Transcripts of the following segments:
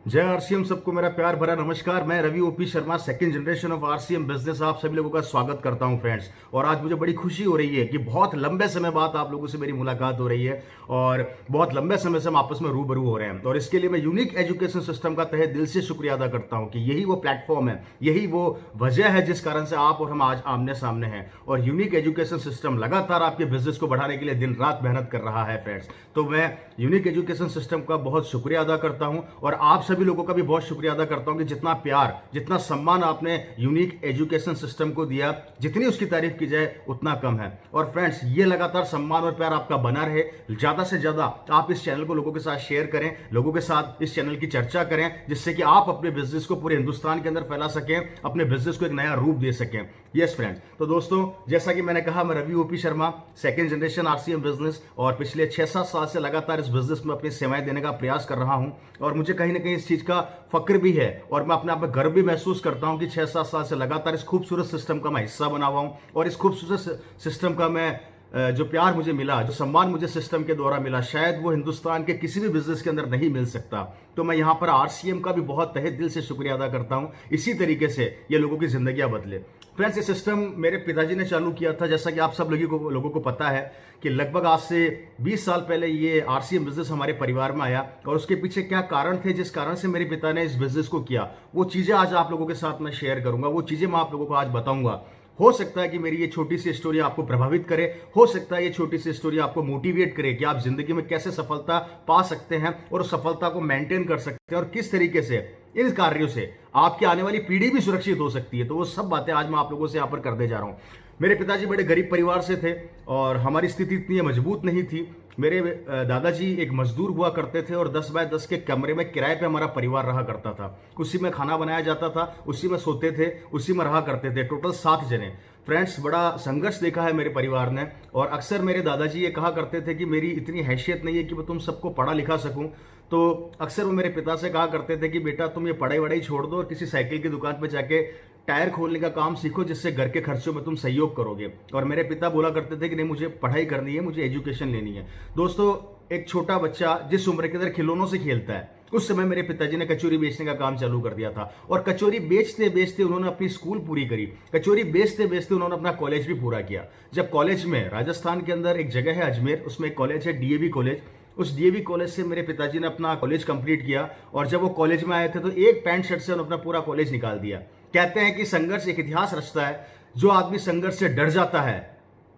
जय आरसीएम। सबको मेरा प्यार भरा नमस्कार। मैं Ravi OP Sharma, second generation of RCM business, आप सभी लोगों का स्वागत करता हूं फ्रेंड्स। और आज मुझे बड़ी खुशी हो रही है कि बहुत लंबे समय बाद आप लोगों से मेरी मुलाकात हो रही है और बहुत लंबे समय से हम आपस में रूबरू हो रहे हैं। और इसके लिए मैं यूनिक एजुकेशन सिस्टम का तहे दिल से शुक्रिया अदा करता हूं कि यही वो प्लेटफॉर्म है, यही वो वजह है जिस कारण से आप और हम आज आमने सामने हैं। और यूनिक एजुकेशन सिस्टम लगातार आपके बिजनेस को बढ़ाने के लिए दिन रात मेहनत कर रहा है फ्रेंड्स। तो मैं यूनिक एजुकेशन सिस्टम का बहुत शुक्रिया अदा करता हूं और आप सभी लोगों का भी बहुत शुक्रिया अदा करता हूं कि जितना प्यार, जितना सम्मान आपने यूनिक एजुकेशन सिस्टम को दिया, जितनी उसकी तारीफ की जाए उतना कम है। और फ्रेंड्स, ये लगातार सम्मान और प्यार आपका बना रहे। ज्यादा से ज्यादा आप इस चैनल को लोगों के साथ शेयर करें, लोगों के साथ इस चैनल की चर्चा करें, जिससे कि आप अपने बिजनेस को पूरे हिंदुस्तान के अंदर फैला सकें, अपने बिजनेस को एक नया रूप दे सकें। यस फ्रेंड्स, तो दोस्तों, जैसा कि मैंने कहा, मैं Ravi OP Sharma, second generation RCM business, और पिछले 6-7 साल से लगातार इस बिजनेस में अपनी सेवाएं देने का प्रयास कर रहा हूं। और मुझे कहीं ना कहीं इस चीज का फक्र भी है और मैं अपने आप में गर्व भी महसूस करता हूं कि 6-7 साल से लगातार इस खूबसूरत सिस्टम का मैं हिस्सा बना हुआ हूं। और इस खूबसूरत सिस्टम का मैं जो प्यार मुझे मिला, जो सम्मान मुझे सिस्टम के द्वारा मिला, शायद वो हिंदुस्तान के किसी भी बिजनेस के अंदर नहीं मिल सकता। तो मैं यहां पर आरसीएम का भी बहुत तहे दिल से शुक्रिया अदा करता हूं। इसी तरीके से ये लोगों की जिंदगियां बदले। फ्रेंड्स, ये सिस्टम मेरे पिताजी ने चालू किया था। जैसा कि आप सब लोगों को पता है कि लगभग आज से 20 साल पहले ये आरसीएम बिजनेस हमारे परिवार में आया। और उसके पीछे क्या कारण थे जिस कारण से मेरे पिता ने इस बिजनेस को किया, वो चीजें आज आप लोगों के साथ मैं शेयर करूंगा, वो चीजें मैं आप लोगों को आज बताऊंगा। हो सकता है कि मेरी ये छोटी सी स्टोरी आपको प्रभावित करे, हो सकता है ये छोटी सी स्टोरी आपको मोटिवेट करे कि आप जिंदगी में कैसे सफलता पा सकते हैं और उस सफलता को मेंटेन कर सकते हैं और किस तरीके से इन कार्यों से आपकी आने वाली पीढ़ी भी सुरक्षित हो सकती है। तो वो सब बातें आज मैं आप लोगों से यहां पर करने जा रहा हूं। मेरे पिताजी बड़े गरीब परिवार से थे और हमारी स्थिति इतनी मजबूत नहीं थी। मेरे दादाजी एक मजदूर हुआ करते थे और 10 बाय 10 के कमरे में किराए पे हमारा परिवार रहा करता था। उसी में खाना बनाया जाता था, उसी में सोते थे, उसी में रहा करते थे। टोटल 7 जने। फ्रेंड्स, बड़ा संघर्ष देखा है मेरे परिवार ने। और अक्सर मेरे दादाजी ये कहा करते थे कि मेरी इतनी हैसियत नहीं है कि मैं तुम सबको पढ़ा लिखा सकूं। तो अक्सर वो मेरे पिता से कहा करते थे कि बेटा, तुम ये पढ़ाई वढ़ाई छोड़ दो और किसी साइकिल की दुकान पर जाके टायर खोलने का काम सीखो, जिससे घर के खर्चों में तुम सहयोग करोगे। और मेरे पिता बोला करते थे कि नहीं, मुझे पढ़ाई करनी है, मुझे एजुकेशन लेनी है। दोस्तों, एक छोटा बच्चा जिस उम्र के अंदर खिलौनों से खेलता है, उस समय मेरे पिताजी ने कचौरी बेचने का काम चालू कर दिया था। और कचौरी बेचते बेचते उन्होंने अपनी स्कूल पूरी करी, कचौरी बेचते बेचते उन्होंने अपना कॉलेज भी पूरा किया। जब कॉलेज में, राजस्थान के अंदर एक जगह है अजमेर, उसमें एक कॉलेज है डीएवी कॉलेज। उस डीएवी कॉलेज से मेरे पिताजी ने अपना कॉलेज कंप्लीट किया। और जब वो कॉलेज में आए थे तो एक पैंट शर्ट से उन्होंने अपना पूरा कॉलेज निकाल दिया। कहते हैं कि संघर्ष एक इतिहास रचता है। जो आदमी संघर्ष से डर जाता है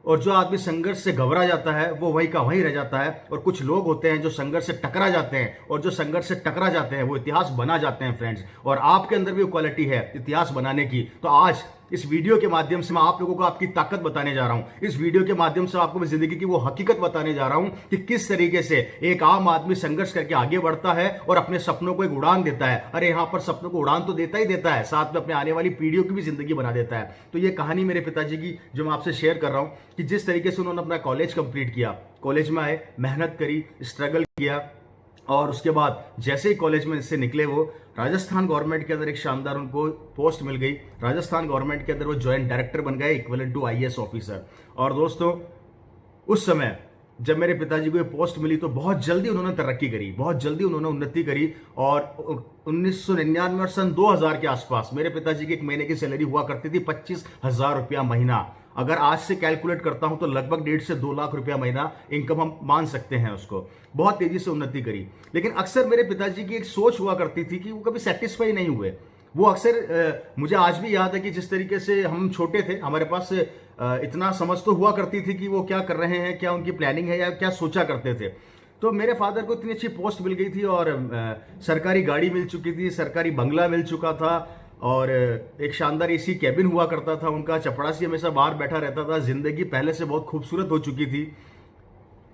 और जो आदमी संघर्ष से घबरा जाता है, वो वहीं का वहीं रह जाता है। और कुछ लोग होते हैं जो संघर्ष से टकरा जाते हैं, और जो संघर्ष से टकरा जाते हैं वो इतिहास बना जाते हैं फ्रेंड्स। और आपके अंदर भी वो क्वालिटी है इतिहास बनाने की। तो आज इस वीडियो के माध्यम से मैं आप लोगों को आपकी ताकत बताने जा रहा हूं। इस वीडियो के माध्यम से आपको मैं जिंदगी की वो हकीकत बताने जा रहा हूं कि किस तरीके से एक आम आदमी संघर्ष करके आगे बढ़ता है और अपने सपनों को एक उड़ान देता है। अरे यहां पर सपनों को उड़ान तो देता ही देता है, साथ में अपने आने वाली पीढ़ियों की भी जिंदगी बना देता है। तो ये कहानी मेरे पिताजी की जो मैं आपसे शेयर कर रहा हूं कि जिस तरीके से उन्होंने अपना कॉलेज कंप्लीट किया, कॉलेज में आए, मेहनत करी, स्ट्रगल किया, और उसके बाद जैसे ही कॉलेज में से निकले, वो राजस्थान गवर्नमेंट के अंदर एक शानदार उनको पोस्ट मिल गई। राजस्थान गवर्नमेंट के अंदर वो जॉइंट डायरेक्टर बन गए, इक्विवेलेंट टू आईएएस ऑफिसर। और दोस्तों, उस समय जब मेरे पिताजी को ये पोस्ट मिली तो बहुत जल्दी उन्होंने तरक्की करी, बहुत जल्दी उन्होंने उन्नति करी। और 1999 और सन 2000 के आसपास मेरे पिताजी की एक महीने की सैलरी हुआ करती थी 25,000 रुपया महीना। अगर आज से कैलकुलेट करता हूं तो लगभग 1.5 से 2 लाख रुपया महीना इनकम हम मान सकते हैं उसको। बहुत तेजी से उन्नति करी। लेकिन अक्सर मेरे पिताजी की एक सोच हुआ करती थी कि वो कभी सेटिस्फाई नहीं हुए। वो अक्सर मुझे आज भी याद है कि जिस तरीके से हम छोटे थे, हमारे पास इतना समझ तो हुआ करती थी कि वो क्या कर रहे हैं, क्या उनकी प्लानिंग है या क्या सोचा करते थे। तो मेरे फादर को इतनी अच्छी पोस्ट मिल गई थी और सरकारी गाड़ी मिल चुकी थी, सरकारी बंगला मिल चुका था, और एक शानदार एसी कैबिन हुआ करता था उनका। चपड़ासी हमेशा बाहर बैठा रहता था। जिंदगी पहले से बहुत खूबसूरत हो चुकी थी।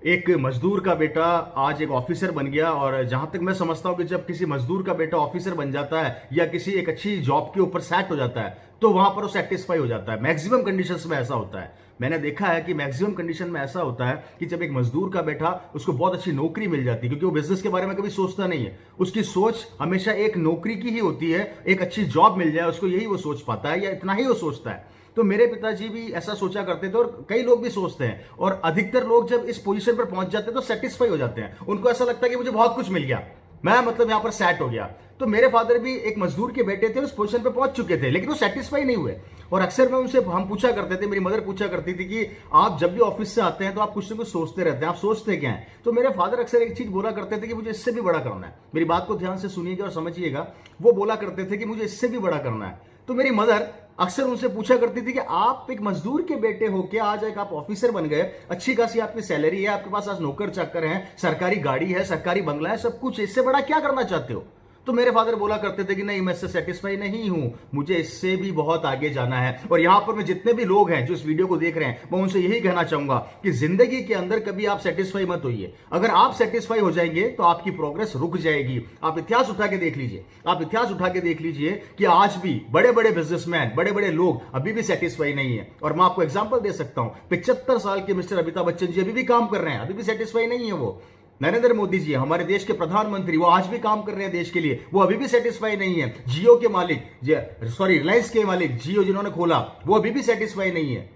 एक मजदूर का बेटा आज एक ऑफिसर बन गया। और जहां तक मैं समझता हूं कि जब किसी मजदूर का बेटा ऑफिसर बन जाता है या किसी एक अच्छी जॉब के ऊपर सेट हो जाता है, तो वहां पर वो सेटिस्फाई हो जाता है। मैक्सिमम कंडीशंस में ऐसा होता है। मैंने देखा है कि मैक्सिमम कंडीशन में ऐसा होता है कि जब एक मजदूर का बेटा, उसको बहुत अच्छी नौकरी मिल जाती है, क्योंकि वो बिजनेस के बारे में कभी सोचता नहीं है। उसकी सोच हमेशा एक नौकरी की ही होती है, एक अच्छी जॉब मिल जाए उसको, यही वो सोच पाता है, या इतना ही वो सोचता है। तो मेरे पिताजी भी ऐसा सोचा करते थे और कई लोग भी सोचते हैं। और अधिकतर लोग जब इस पोजीशन पर पहुंच जाते हैं तो सेटिस्फाई हो जाते हैं। उनको ऐसा लगता है कि मुझे बहुत कुछ मिल गया, मैं मतलब यहां पर सेट हो गया। तो मेरे फादर भी एक मजदूर के बेटे थे, उस पोजीशन पे पहुंच चुके थे, लेकिन वो सेटिस्फाई नहीं हुए। और अक्सर मैं उनसे हम पूछा करते थे, मेरी मदर पूछा करती थी कि आप जब भी ऑफिस से आते हैं तो आप कुछ ना कुछ सोचते रहते हैं, आप सोचते क्या हैं? तो मेरे फादर अक्सर एक चीज बोला करते थे कि मुझे इससे भी बड़ा करना है। मेरी बात को ध्यान से सुनिएगा और समझिएगा। वो बोला करते थे कि मुझे इससे भी बड़ा करना है। तो मेरी मदर अक्सर उनसे पूछा करती थी कि आप एक मजदूर के बेटे होके आज एक आप ऑफिसर बन गए, अच्छी खासी आपकी सैलरी है, आपके पास आज नौकर चाकर हैं, सरकारी गाड़ी है, सरकारी बंगला है, सब कुछ, इससे बड़ा क्या करना चाहते हो? तो मेरे फादर बोला करते थे कि नहीं, मैं इससे सेटिस्फाई नहीं हूं, मुझे इससे भी बहुत आगे जाना है। और यहां पर मैं जितने भी लोग हैं जो इस वीडियो को देख रहे हैं, मैं उनसे यही कहना चाहूंगा कि जिंदगी के अंदर कभी आप सेटिस्फाई मत होइए। अगर आप सेटिस्फाई हो जाएंगे तो आपकी प्रोग्रेस रुक जाएगी। आप इतिहास उठा के देख लीजिए, आप इतिहास उठा के देख लीजिए कि आज भी बड़े बड़े बिजनेसमैन, बड़े बड़े लोग अभी भी सेटिस्फाई नहीं है। और मैं आपको एग्जाम्पल दे सकता हूं, 75 साल के मिस्टर अमिताभ बच्चन जी अभी भी काम कर रहे हैं, अभी भी सेटिस्फाई नहीं है वो। नरेंद्र मोदी जी, हमारे देश के प्रधानमंत्री, वो आज भी काम कर रहे हैं देश के लिए, वो अभी भी सेटिस्फाई नहीं है। जियो के मालिक, रिलायंस के मालिक, जियो जिन्होंने खोला, वो अभी भी सेटिस्फाई नहीं है।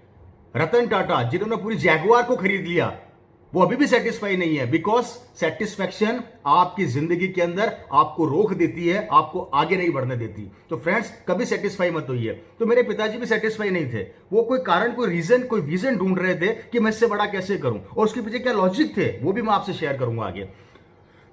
रतन टाटा जिन्होंने पूरी जैगुआर को खरीद लिया, वो अभी भी सेटिस्फाई नहीं है। बिकॉज सेटिस्फैक्शन आपकी जिंदगी के अंदर आपको रोक देती है, आपको आगे नहीं बढ़ने देती। तो फ्रेंड्स, कभी सेटिस्फाई मत होइए। तो मेरे पिताजी भी सेटिस्फाई नहीं थे, वो कोई कारण, कोई रीजन, कोई विजन ढूंढ रहे थे कि मैं इससे बड़ा कैसे करूं, और उसके पीछे क्या लॉजिक थे वो भी मैं आपसे शेयर करूंगा आगे।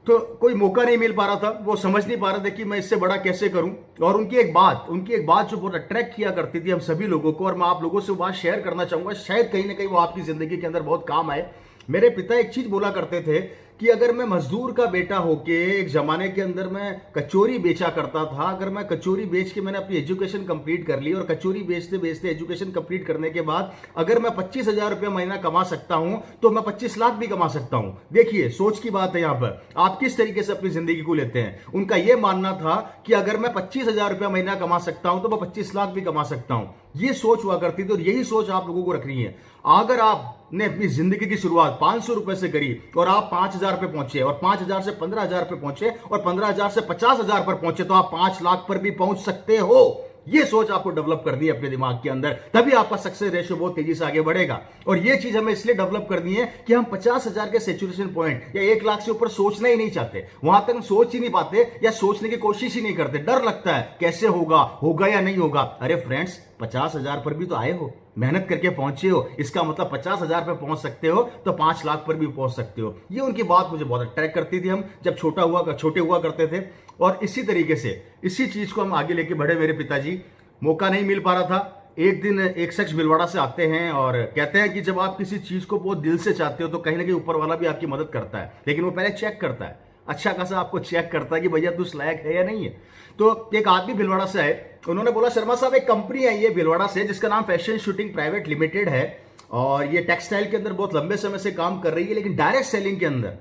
तो कोई मौका नहीं मिल पा रहा था, वो समझ नहीं पा रहे थे कि मैं इससे बड़ा कैसे करूं। और उनकी एक बात जो बहुत अट्रैक्ट किया करती थी हम सभी लोगों को, और मैं आप लोगों से वो बात शेयर करना चाहूंगा, शायद कहीं ना कहीं वो आपकी जिंदगी के अंदर बहुत काम आए। मेरे पिता एक चीज बोला करते थे कि अगर मैं मजदूर का बेटा होके एक जमाने के अंदर मैं कचौरी बेचा करता था, अगर मैं कचौरी बेच के मैंने अपनी एजुकेशन कंप्लीट कर ली, और कचौरी बेचते बेचते एजुकेशन कंप्लीट करने के बाद अगर मैं 25,000 रुपया महीना कमा सकता हूं तो मैं 25 लाख भी कमा सकता हूं। देखिए, सोच की बात है यहां पर, आप किस तरीके से अपनी जिंदगी को लेते हैं। उनका यह मानना था कि अगर मैं 25,000 रुपया महीना कमा सकता हूं तो मैं 25 लाख भी कमा सकता हूं। ये सोच हुआ करती थी, और यही सोच आप लोगों को रखनी है। अगर आपने अपनी जिंदगी की शुरुआत 500 रुपए से करी और आप 5,000 पे पहुंचे, और 5,000 से 15,000 पे पहुंचे, और 15,000 से 50,000 पर पहुंचे, तो आप 5 लाख पर भी पहुंच सकते हो। ये सोच आपको डेवलप करनी है अपने दिमाग के अंदर, तभी आपका सक्सेस रेशियो बहुत तेजी से आगे बढ़ेगा। और ये चीज हमें इसलिए डेवलप करनी है कि हम 50,000 के सैचुरेशन पॉइंट या 1 लाख से ऊपर सोचना ही नहीं चाहते, वहां तक हम सोच ही नहीं पाते, या सोचने की कोशिश ही नहीं करते। डर लगता है कैसे होगा या नहीं होगा। अरे फ्रेंड्स, 50,000 पर भी तो आए हो, मेहनत करके पहुंचे हो, इसका मतलब 50,000 पे पहुंच सकते हो तो 5 लाख पर भी पहुंच सकते हो। ये उनकी बात मुझे बहुत अट्रैक्ट करती थी, हम जब छोटे हुआ करते थे। और इसी तरीके से इसी चीज को हम आगे लेके बढ़े। मेरे पिताजी, मौका नहीं मिल पा रहा था। एक दिन एक शख्स भिलवाड़ा से आते हैं और कहते हैं कि जब आप किसी चीज को बहुत दिल से चाहते हो तो कहीं ना कहीं ऊपर वाला भी आपकी मदद करता है, लेकिन वो पहले चेक करता है, अच्छा खासा आपको चेक करता है कि भैया तू उस लायक है या नहीं है। तो एक आदमी भिलवाड़ा से आए, उन्होंने बोला, शर्मा साहब, एक कंपनी आई है भिलवाड़ा से जिसका नाम फैशन शूटिंग प्राइवेट लिमिटेड है, और ये टेक्सटाइल के अंदर बहुत लंबे समय से काम कर रही है, लेकिन डायरेक्ट सेलिंग के अंदर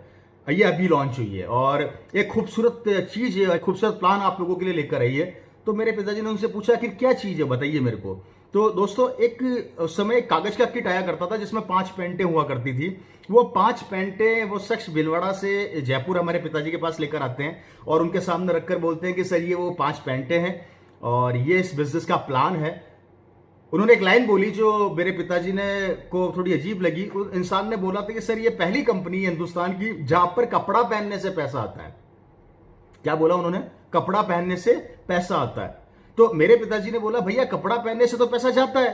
ये अभी लॉन्च हुई है, और एक खूबसूरत चीज है, खूबसूरत प्लान आप लोगों के लिए लेकर आई है। तो मेरे पिताजी ने उनसे पूछा कि क्या चीज है, बताइए मेरे को। तो दोस्तों, एक उस समय एक कागज का किट आया करता था जिसमें 5 पेंटें हुआ करती थी। वो 5 पेंटें वो शख्स भिलवाड़ा से जयपुर हमारे पिताजी के पास लेकर आते हैं, और उनके सामने रखकर बोलते हैं कि सर, ये वो 5 पेंटें हैं और ये इस बिजनेस का प्लान है। उन्होंने एक लाइन बोली जो मेरे पिताजी ने को थोड़ी अजीब लगी। उस इंसान ने बोला था कि सर, ये पहली कंपनी है हिंदुस्तान की जहां पर कपड़ा पहनने से पैसा आता है। क्या बोला उन्होंने? कपड़ा पहनने से पैसा आता है। तो मेरे पिताजी ने बोला, भैया कपड़ा पहनने से तो पैसा जाता है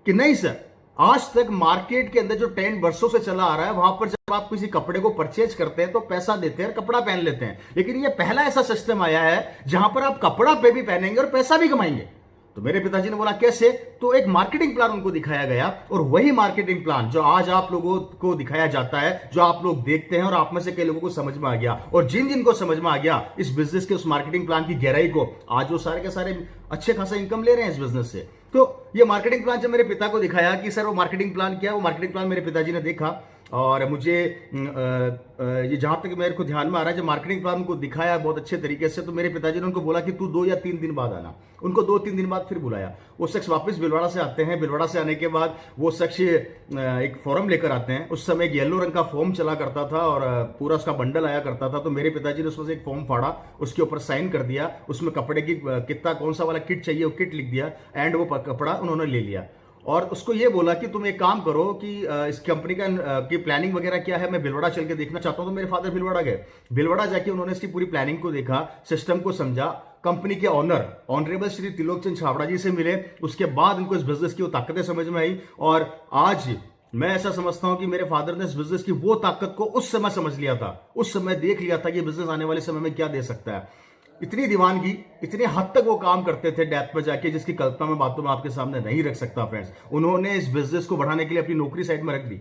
कि नहीं सर? आज तक मार्केट के अंदर जो ट्रेंड वर्षों से चला आ रहा है, वहां पर जब आप किसी कपड़े को परचेज करते हैं तो पैसा देते हैं और कपड़ा पहन लेते हैं, लेकिन ये पहला ऐसा सिस्टम आया है जहां पर आप कपड़ा पे भी पहनेंगे और पैसा भी कमाएंगे। तो मेरे पिताजी ने बोला, कैसे? तो एक मार्केटिंग प्लान उनको दिखाया गया, और वही मार्केटिंग प्लान जो आज आप लोगों को दिखाया जाता है, जो आप लोग देखते हैं, और आप में से कई लोगों को समझ में आ गया, और जिन जिन को समझ में आ गया इस बिजनेस के, उस मार्केटिंग प्लान की गहराई को, आज वो सारे के सारे अच्छे खासा इनकम ले रहे हैं इस बिजनेस से। तो ये मार्केटिंग प्लान जब मेरे पिता को दिखाया कि सर वो मार्केटिंग प्लान क्या है, वो मार्केटिंग प्लान मेरे पिताजी ने देखा, और मुझे ये जहां तक मेरे को ध्यान में आ रहा है, जब मार्केटिंग प्लान उनको दिखाया बहुत अच्छे तरीके से, तो मेरे पिताजी ने उनको बोला कि तू 2 या 3 दिन बाद आना। उनको 2-3 दिन बाद फिर बुलाया। वो शख्स वापस भिलवाड़ा से आते हैं। भिलवाड़ा से आने के बाद वो शख्स एक फॉर्म लेकर आते हैं। उस समय एक येलो रंग का फॉर्म चला करता था और पूरा उसका बंडल आया करता था। तो मेरे पिताजी ने उसमें से एक फॉर्म फाड़ा, उसके ऊपर साइन कर दिया, उसमें कपड़े की कितना कौन सा वाला किट चाहिए वो किट लिख दिया, एंड वो कपड़ा उन्होंने ले लिया। और उसको ये बोला कि तुम एक काम करो कि इस कंपनी का की प्लानिंग वगैरह क्या है, मैं भिलवाड़ा चल के देखना चाहता हूं। तो मेरे फादर भिलवाड़ा गए। भिलवाड़ा जाके उन्होंने इसकी पूरी प्लानिंग को देखा, सिस्टम को समझा, कंपनी के ऑनर ऑनरेबल श्री त्रिलोक चंद छाबड़ा जी से मिले। उसके बाद इनको इस बिजनेस की वो ताकतें समझ में आई, और आज मैं ऐसा समझता हूं कि मेरे फादर ने इस बिजनेस की वो ताकत को उस समय समझ लिया था, उस समय देख लिया था कि बिजनेस आने वाले समय में क्या दे सकता है। इतनी दीवानगी, इतने हद तक वो काम करते थे डेथ पे जाके, जिसकी कल्पना मैं बातों में आपके सामने नहीं रख सकता फ्रेंड्स। उन्होंने इस बिजनेस को बढ़ाने के लिए अपनी नौकरी साइड में रख दी,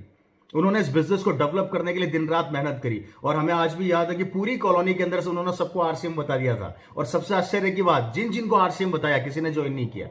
उन्होंने इस बिजनेस को डेवलप करने के लिए दिन रात मेहनत करी, और हमें आज भी याद है कि पूरी कॉलोनी के अंदर से उन्होंने सबको आरसीएम बता दिया था। और सबसे आश्चर्य की बात, जिन जिनको आरसीएम बताया किसी ने ज्वाइन नहीं किया,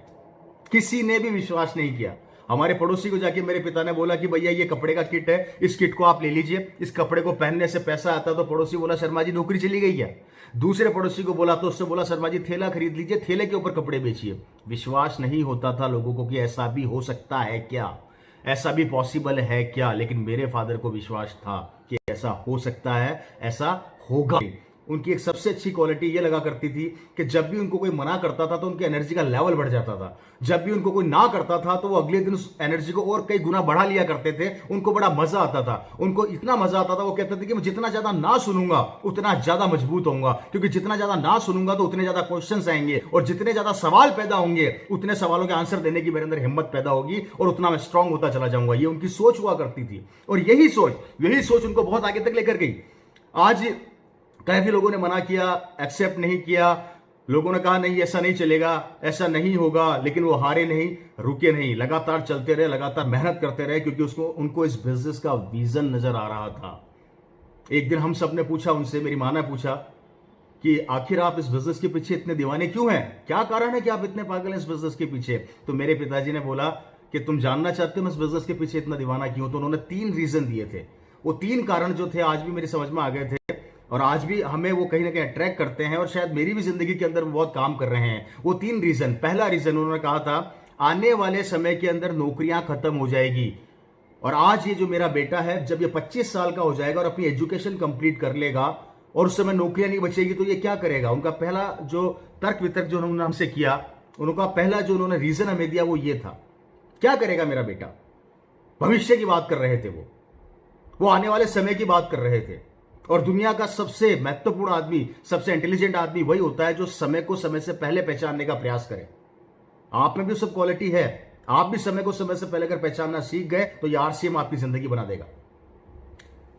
किसी ने भी विश्वास नहीं किया। हमारे पड़ोसी को जाके मेरे पिता ने बोला कि भैया ये कपड़े का किट है, इस किट को आप ले लीजिए, इस कपड़े को पहनने से पैसा आता है। तो पड़ोसी बोला शर्मा जी नौकरी चली गई क्या? दूसरे पड़ोसी को बोला तो उससे बोला शर्मा जी थैला खरीद लीजिए, थैले के ऊपर कपड़े बेचिए। विश्वास नहीं होता था लोगों को कि ऐसा भी हो सकता है क्या, ऐसा भी पॉसिबल है क्या। लेकिन मेरे फादर को विश्वास था कि ऐसा हो सकता है, ऐसा होगा। उनकी एक सबसे अच्छी क्वालिटी ये लगा करती थी कि जब भी उनको कोई मना करता था तो उनकी एनर्जी का लेवल बढ़ जाता था। जब भी उनको कोई ना करता था तो वो अगले दिन उस एनर्जी को और कई गुना बढ़ा लिया करते थे। उनको बड़ा मजा आता था, उनको इतना मजा आता था, वो कहते थे कि मैं जितना ज्यादा ना सुनूंगा उतना ज्यादा मजबूत होऊंगा, क्योंकि जितना ज्यादा ना सुनूंगा तो उतने ज्यादा क्वेश्चंस आएंगे, और जितने ज्यादा सवाल पैदा होंगे उतने सवालों के आंसर देने की मेरे अंदर हिम्मत पैदा होगी, और उतना मैं स्ट्रांग होता चला जाऊंगा। ये उनकी सोच हुआ करती थी, और यही सोच उनको बहुत आगे तक लेकर गई। आज काफी लोगों ने मना किया, एक्सेप्ट नहीं किया, लोगों ने कहा नहीं ऐसा नहीं चलेगा, ऐसा नहीं होगा, लेकिन वो हारे नहीं, रुके नहीं, लगातार चलते रहे, लगातार मेहनत करते रहे, क्योंकि उनको इस बिजनेस का विजन नजर आ रहा था। एक दिन हम सब ने पूछा उनसे, मेरी मां ने पूछा कि आखिर आप इस बिजनेस के पीछे इतने दीवाने क्यों हैं, क्या कारण है कि आप इतने पागल हैं इस बिजनेस के पीछे? तो मेरे पिताजी ने बोला कि तुम जानना चाहते हो मैं इस बिजनेस के पीछे इतना दीवाना क्यों? तो उन्होंने 3 रीजन दिए थे। वो 3 कारण जो थे आज भी मेरी समझ में आ गए थे, और आज भी हमें वो कहीं ना कहीं अट्रैक्ट करते हैं, और शायद मेरी भी जिंदगी के अंदर बहुत काम कर रहे हैं। वो 3 रीजन, पहला रीजन उन्होंने कहा था आने वाले समय के अंदर नौकरियां खत्म हो जाएगी, और आज ये जो मेरा बेटा है जब ये 25 साल का हो जाएगा और अपनी एजुकेशन कंप्लीट कर लेगा और उस समय नौकरियां नहीं बचेगी तो ये क्या करेगा? उनका पहला जो तर्क वितर्क जो उन्होंने हमसे किया, उनका पहला जो उन्होंने रीजन हमें दिया वो ये था, क्या करेगा मेरा बेटा? भविष्य की बात कर रहे थे वो आने वाले समय की बात कर रहे थे। और दुनिया का सबसे महत्वपूर्ण आदमी, सबसे इंटेलिजेंट आदमी वही होता है जो समय को समय से पहले पहचानने का प्रयास करे। आप में भी सब क्वालिटी है, आप भी समय को समय से पहले अगर पहचानना सीख गए तो ये आरसीएम आपकी जिंदगी बना देगा।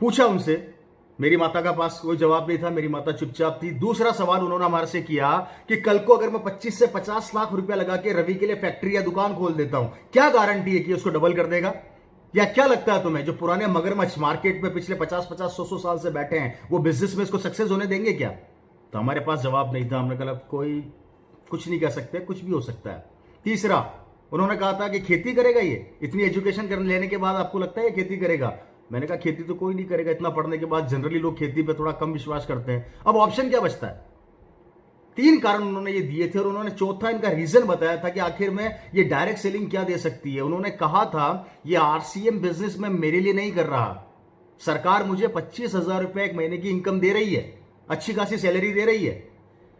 पूछा उनसे, मेरी माता का पास कोई जवाब नहीं था, मेरी माता चुपचाप थी। दूसरा सवाल उन्होंने हमारे से किया कि कल को अगर मैं 25 से 50 लाख रुपया लगा के रवि के लिए फैक्ट्री या दुकान खोल देता हूं, क्या गारंटी है कि उसको डबल कर देगा? या क्या लगता है तुम्हें जो पुराने मगरमच्छ मार्केट में पिछले 50-50, 100-100 साल से बैठे हैं वो बिजनेस में इसको सक्सेस होने देंगे क्या? तो हमारे पास जवाब नहीं था। हमने कहा कोई कुछ नहीं कह सकते, कुछ भी हो सकता है। तीसरा उन्होंने कहा था कि खेती करेगा ये, इतनी एजुकेशन कर लेने के बाद आपको लगता है खेती करेगा? मैंने कहा खेती तो कोई नहीं करेगा, इतना पढ़ने के बाद जनरली लोग खेती पे थोड़ा कम विश्वास करते हैं। अब ऑप्शन क्या बचता है? 3 कारण उन्होंने ये दिए थे, और उन्होंने चौथा इनका रीजन बताया था कि आखिर में ये डायरेक्ट सेलिंग क्या दे सकती है। उन्होंने कहा था ये आरसीएम बिजनेस में मेरे लिए नहीं कर रहा, सरकार मुझे 25,000 रुपए एक महीने की इनकम दे रही है, अच्छी खासी सैलरी दे रही है,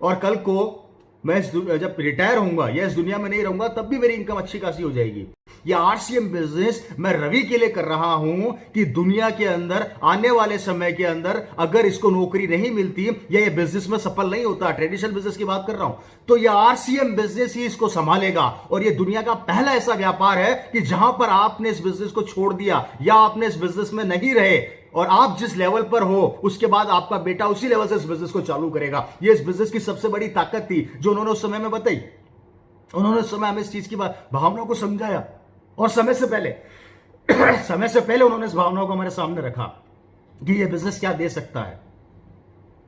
और कल को मैं जब रिटायर होऊंगा या इस दुनिया में नहीं रहूंगा तब भी मेरी इनकम अच्छी खासी हो जाएगी। ये आरसीएम बिजनेस मैं रवि के लिए कर रहा हूं कि दुनिया के अंदर आने वाले समय के अंदर अगर इसको नौकरी नहीं मिलती या ये बिजनेस में सफल नहीं होता, ट्रेडिशनल बिजनेस की बात कर रहा हूं, तो ये आरसीएम बिजनेस ही इसको संभालेगा। और ये दुनिया का पहला ऐसा व्यापार है कि जहां पर आपने इस बिजनेस को छोड़ दिया या आपने इस बिजनेस में नहीं रहे और आप जिस लेवल पर हो उसके बाद आपका बेटा उसी लेवल से इस बिजनेस को चालू करेगा। ये इस बिजनेस की सबसे बड़ी ताकत थी जो उन्होंने उस समय में बताई। उन्होंने उस समय हमें इस चीज की भावनाओं को समझाया, और समय से पहले उन्होंने इस भावनाओं को हमारे सामने रखा कि ये बिजनेस क्या दे सकता है।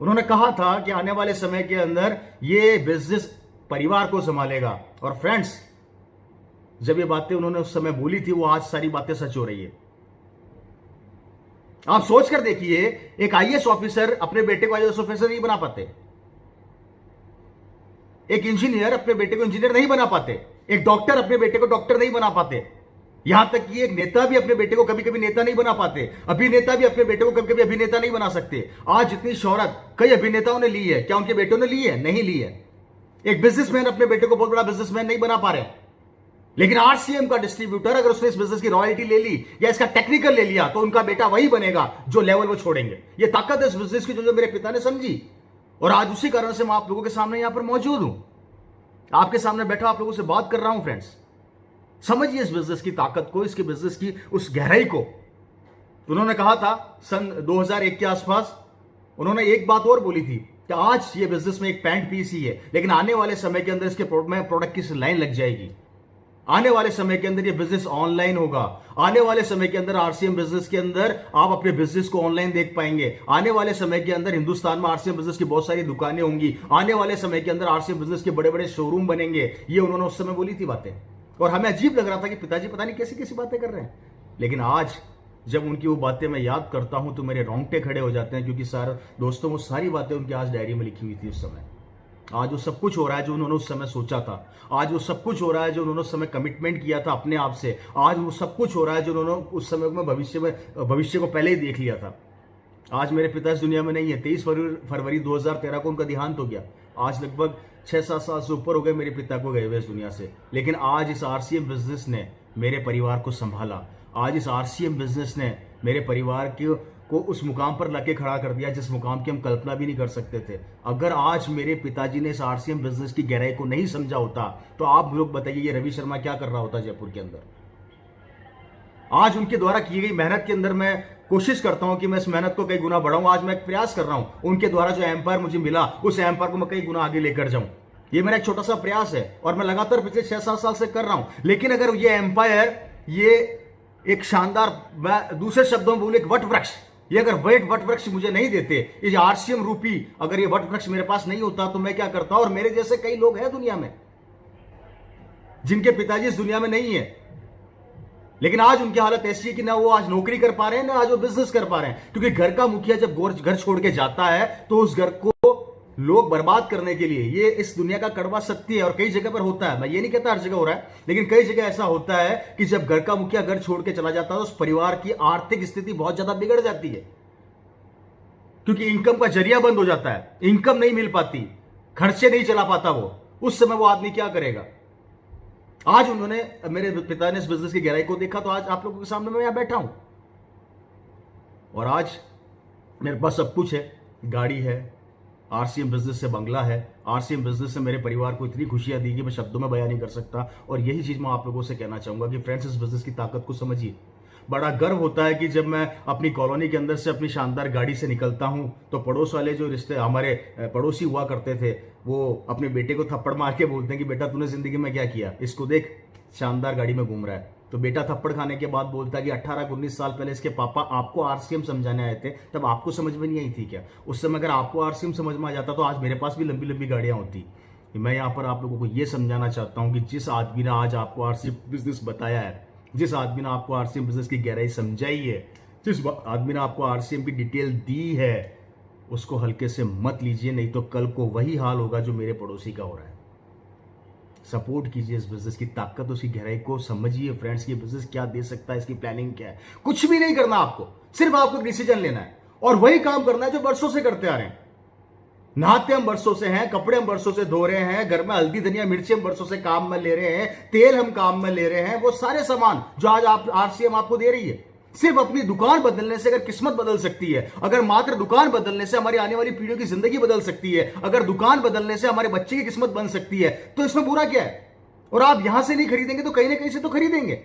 उन्होंने कहा था कि आने वाले समय के अंदर ये बिजनेस परिवार को संभालेगा। और फ्रेंड्स, जब ये बातें उन्होंने उस समय बोली थी वो आज सारी बातें सच हो रही है। आप सोच कर देखिए, एक आईएएस ऑफिसर अपने बेटे को आईएएस ऑफिसर नहीं बना पाते, एक इंजीनियर अपने बेटे को इंजीनियर नहीं बना पाते, एक डॉक्टर अपने बेटे को डॉक्टर नहीं बना पाते, यहां तक कि एक नेता भी अपने बेटे को कभी कभी नेता नहीं बना पाते, अभिनेता भी अपने बेटे को कभी कभी अभिनेता नहीं बना सकते। आज जितनी शोहरत कई अभिनेताओं ने ली है, क्या उनके बेटों ने ली है? नहीं ली है। एक बिजनेसमैन अपने बेटे को बहुत बड़ा बिजनेसमैन नहीं बना पा रहे, लेकिन आरसीएम का डिस्ट्रीब्यूटर अगर उसने इस बिजनेस की रॉयल्टी ले ली या इसका टेक्निकल ले लिया तो उनका बेटा वही बनेगा जो लेवल वो छोड़ेंगे। ये ताकत है इस बिजनेस की जो मेरे पिता ने समझी, और आज उसी कारण से मैं आप लोगों के सामने यहां पर मौजूद हूं, आपके सामने बैठा आप लोगों से बात कर रहा हूं। फ्रेंड्स, समझिए इस बिजनेस की ताकत को, इसके बिजनेस की उस गहराई को। उन्होंने कहा था सन 2001 के आसपास, उन्होंने एक बात और बोली थी कि आज ये बिजनेस में एक पैंट पीस ही है, लेकिन आने वाले समय के अंदर इसके प्रोडक्ट की लाइन लग जाएगी। आने वाले समय के अंदर ये बिजनेस ऑनलाइन होगा। आने वाले समय के अंदर आरसीएम बिजनेस के अंदर आप अपने बिजनेस को ऑनलाइन देख पाएंगे। आने वाले समय के अंदर हिंदुस्तान में आरसीएम बिजनेस की बहुत सारी दुकानें होंगी। आने वाले समय के अंदर आरसीएम बिजनेस के बड़े बड़े शोरूम बनेंगे। ये उन्होंने उस समय बोली थी बातें, और हमें अजीब लग रहा था कि पिताजी पता नहीं कैसी कैसी बातें कर रहे हैं। लेकिन आज जब उनकी वो बातें मैं याद करता हूं तो मेरे रोंगटे खड़े हो जाते हैं, क्योंकि सर दोस्तों वो सारी बातें उनकी आज डायरी में लिखी हुई थी उस समय। आज वो सब कुछ हो रहा है जो उन्होंने उस समय सोचा था। आज वो सब कुछ हो रहा है जो उन्होंने उस समय कमिटमेंट किया था अपने आप से। आज वो सब कुछ हो रहा है जो उन्होंने उस समय में भविष्य को पहले ही देख लिया था। आज मेरे पिता इस दुनिया में नहीं है। 23 फरवरी 2013 को उनका देहांत हो गया। आज लगभग 6-7 साल से ऊपर हो गए मेरे पिता को गए हुए इस दुनिया से। लेकिन आज इस आरसीएम बिजनेस ने मेरे परिवार को संभाला। आज इस आरसीएम बिजनेस ने मेरे परिवार को उस मुकाम पर लाके खड़ा कर दिया जिस मुकाम की हम कल्पना भी नहीं कर सकते थे। अगर आज मेरे पिताजी ने इस आरसीएम बिजनेस की गहराई को नहीं समझा होता तो आप लोग बताइए ये रवि शर्मा क्या कर रहा होता जयपुर के अंदर। आज उनके द्वारा की गई मेहनत के अंदर मैं कोशिश करता हूं कि मैं इस मेहनत को कई गुना बढ़ाऊं। आज मैं एक प्रयास कर रहा हूं, उनके द्वारा जो एम्पायर मुझे मिला उस एम्पायर को मैं कई गुना आगे लेकर जाऊं। ये मेरा एक छोटा सा प्रयास है और मैं लगातार पिछले 6-7 साल से कर रहा हूं। लेकिन अगर ये एम्पायर, ये एक शानदार, दूसरे शब्दों में बोले एक वट वृक्ष, ये अगर वट वृक्ष मुझे नहीं देते, ये आरसीएम रूपी अगर ये वट वृक्ष मेरे पास नहीं होता तो मैं क्या करता। और मेरे जैसे कई लोग हैं दुनिया में जिनके पिताजी इस दुनिया में नहीं है, लेकिन आज उनकी हालत ऐसी है कि ना वो आज नौकरी कर पा रहे हैं ना आज वो बिजनेस कर पा रहे हैं। क्योंकि घर का मुखिया जब घर छोड़ के जाता है तो उस घर को लोग बर्बाद करने के लिए, ये इस दुनिया का कड़वा सत्य है। और कई जगह पर होता है, मैं ये नहीं कहता हर जगह हो रहा है, लेकिन कई जगह ऐसा होता है कि जब घर का मुखिया घर छोड़ के चला जाता है तो उस परिवार की आर्थिक स्थिति बहुत ज्यादा बिगड़ जाती है, क्योंकि इनकम का जरिया बंद हो जाता है, इनकम नहीं मिल पाती, खर्चे नहीं चला पाता वो। उस समय वो आदमी क्या करेगा। आज उन्होंने, मेरे पिता ने इस बिजनेस की गहराई को देखा तो आज आप लोगों के सामने मैं यहां बैठा हूं। और आज मेरे पास सब कुछ है, गाड़ी है, आरसीएम बिजनेस से बंगला है, आरसीएम बिजनेस से मेरे परिवार को इतनी खुशियां दी कि मैं शब्दों में बयान नहीं कर सकता। और यही चीज मैं आप लोगों से कहना चाहूंगा कि फ्रेंड्स, इस बिजनेस की ताकत को समझिए। बड़ा गर्व होता है कि जब मैं अपनी कॉलोनी के अंदर से अपनी शानदार गाड़ी से निकलता हूं तो पड़ोस वाले जो रिश्ते हमारे पड़ोसी हुआ करते थे वो अपने बेटे को थप्पड़ मार के बोलते हैं कि बेटा तूने जिंदगी में क्या किया, इसको देख शानदार गाड़ी में घूम रहा है। तो बेटा थप्पड़ खाने के बाद बोलता है कि 18-19 साल पहले इसके पापा आपको आरसीएम समझाने आए थे, तब आपको समझ में नहीं आई थी क्या? उस समय अगर आपको आरसीएम समझ में आ जाता तो आज मेरे पास भी लंबी लंबी गाड़ियां होती। मैं यहाँ पर आप लोगों को यह समझाना चाहता हूं कि जिस आदमी ने आज आपको आरसीएम बिजनेस बताया है, जिस आदमी ने आपको आरसीएम बिजनेस की गहराई समझाई है, जिस आदमी ने आपको आरसीएम की डिटेल दी है, उसको हल्के से मत लीजिए, नहीं तो कल को वही हाल होगा जो मेरे पड़ोसी का हो रहा है। सपोर्ट कीजिए इस बिजनेस की ताकत, उसकी गहराई को समझिए फ्रेंड्स कि बिजनेस क्या दे सकता है, इसकी प्लानिंग क्या है। कुछ भी नहीं करना आपको, सिर्फ आपको डिसीजन लेना है और वही काम करना है जो बरसों से करते आ रहे हैं। नहाते हम बरसों से हैं, कपड़े हम बरसों से धो रहे हैं, घर में हल्दी धनिया मिर्ची हम बरसों से काम में ले रहे हैं, तेल हम काम में ले रहे हैं, वो सारे सामान जो आज आप आरसीएम आपको दे रही है। सिर्फ अपनी दुकान बदलने से अगर किस्मत बदल सकती है, अगर मात्र दुकान बदलने से हमारी आने वाली पीढ़ियों की जिंदगी बदल सकती है, अगर दुकान बदलने से हमारे बच्चे की किस्मत बन सकती है, तो इसमें बुरा क्या है। और आप यहां से नहीं खरीदेंगे तो कहीं ना कहीं से तो खरीदेंगे।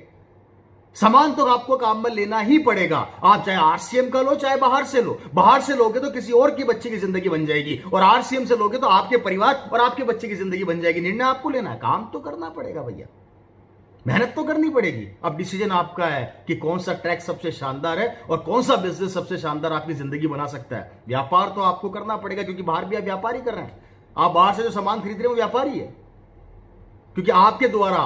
सामान तो आपको काम में लेना ही पड़ेगा, आप चाहे आरसीएम का लो चाहे बाहर से लो। बाहर से लोगे तो किसी और की बच्चे की जिंदगी बन जाएगी, और आरसीएम से लोगे तो आपके परिवार और आपके बच्चे की जिंदगी बन जाएगी। निर्णय आपको लेना है, काम तो करना पड़ेगा भैया, मेहनत तो करनी पड़ेगी। अब डिसीजन आपका है कि कौन सा ट्रैक सबसे शानदार है और कौन सा बिजनेस सबसे शानदार आपकी जिंदगी बना सकता है। व्यापार तो आपको करना पड़ेगा, क्योंकि बाहर भी आप व्यापारी कर रहे हैं। आप बाहर से जो सामान खरीद रहे हैं वो व्यापारी है, क्योंकि आपके द्वारा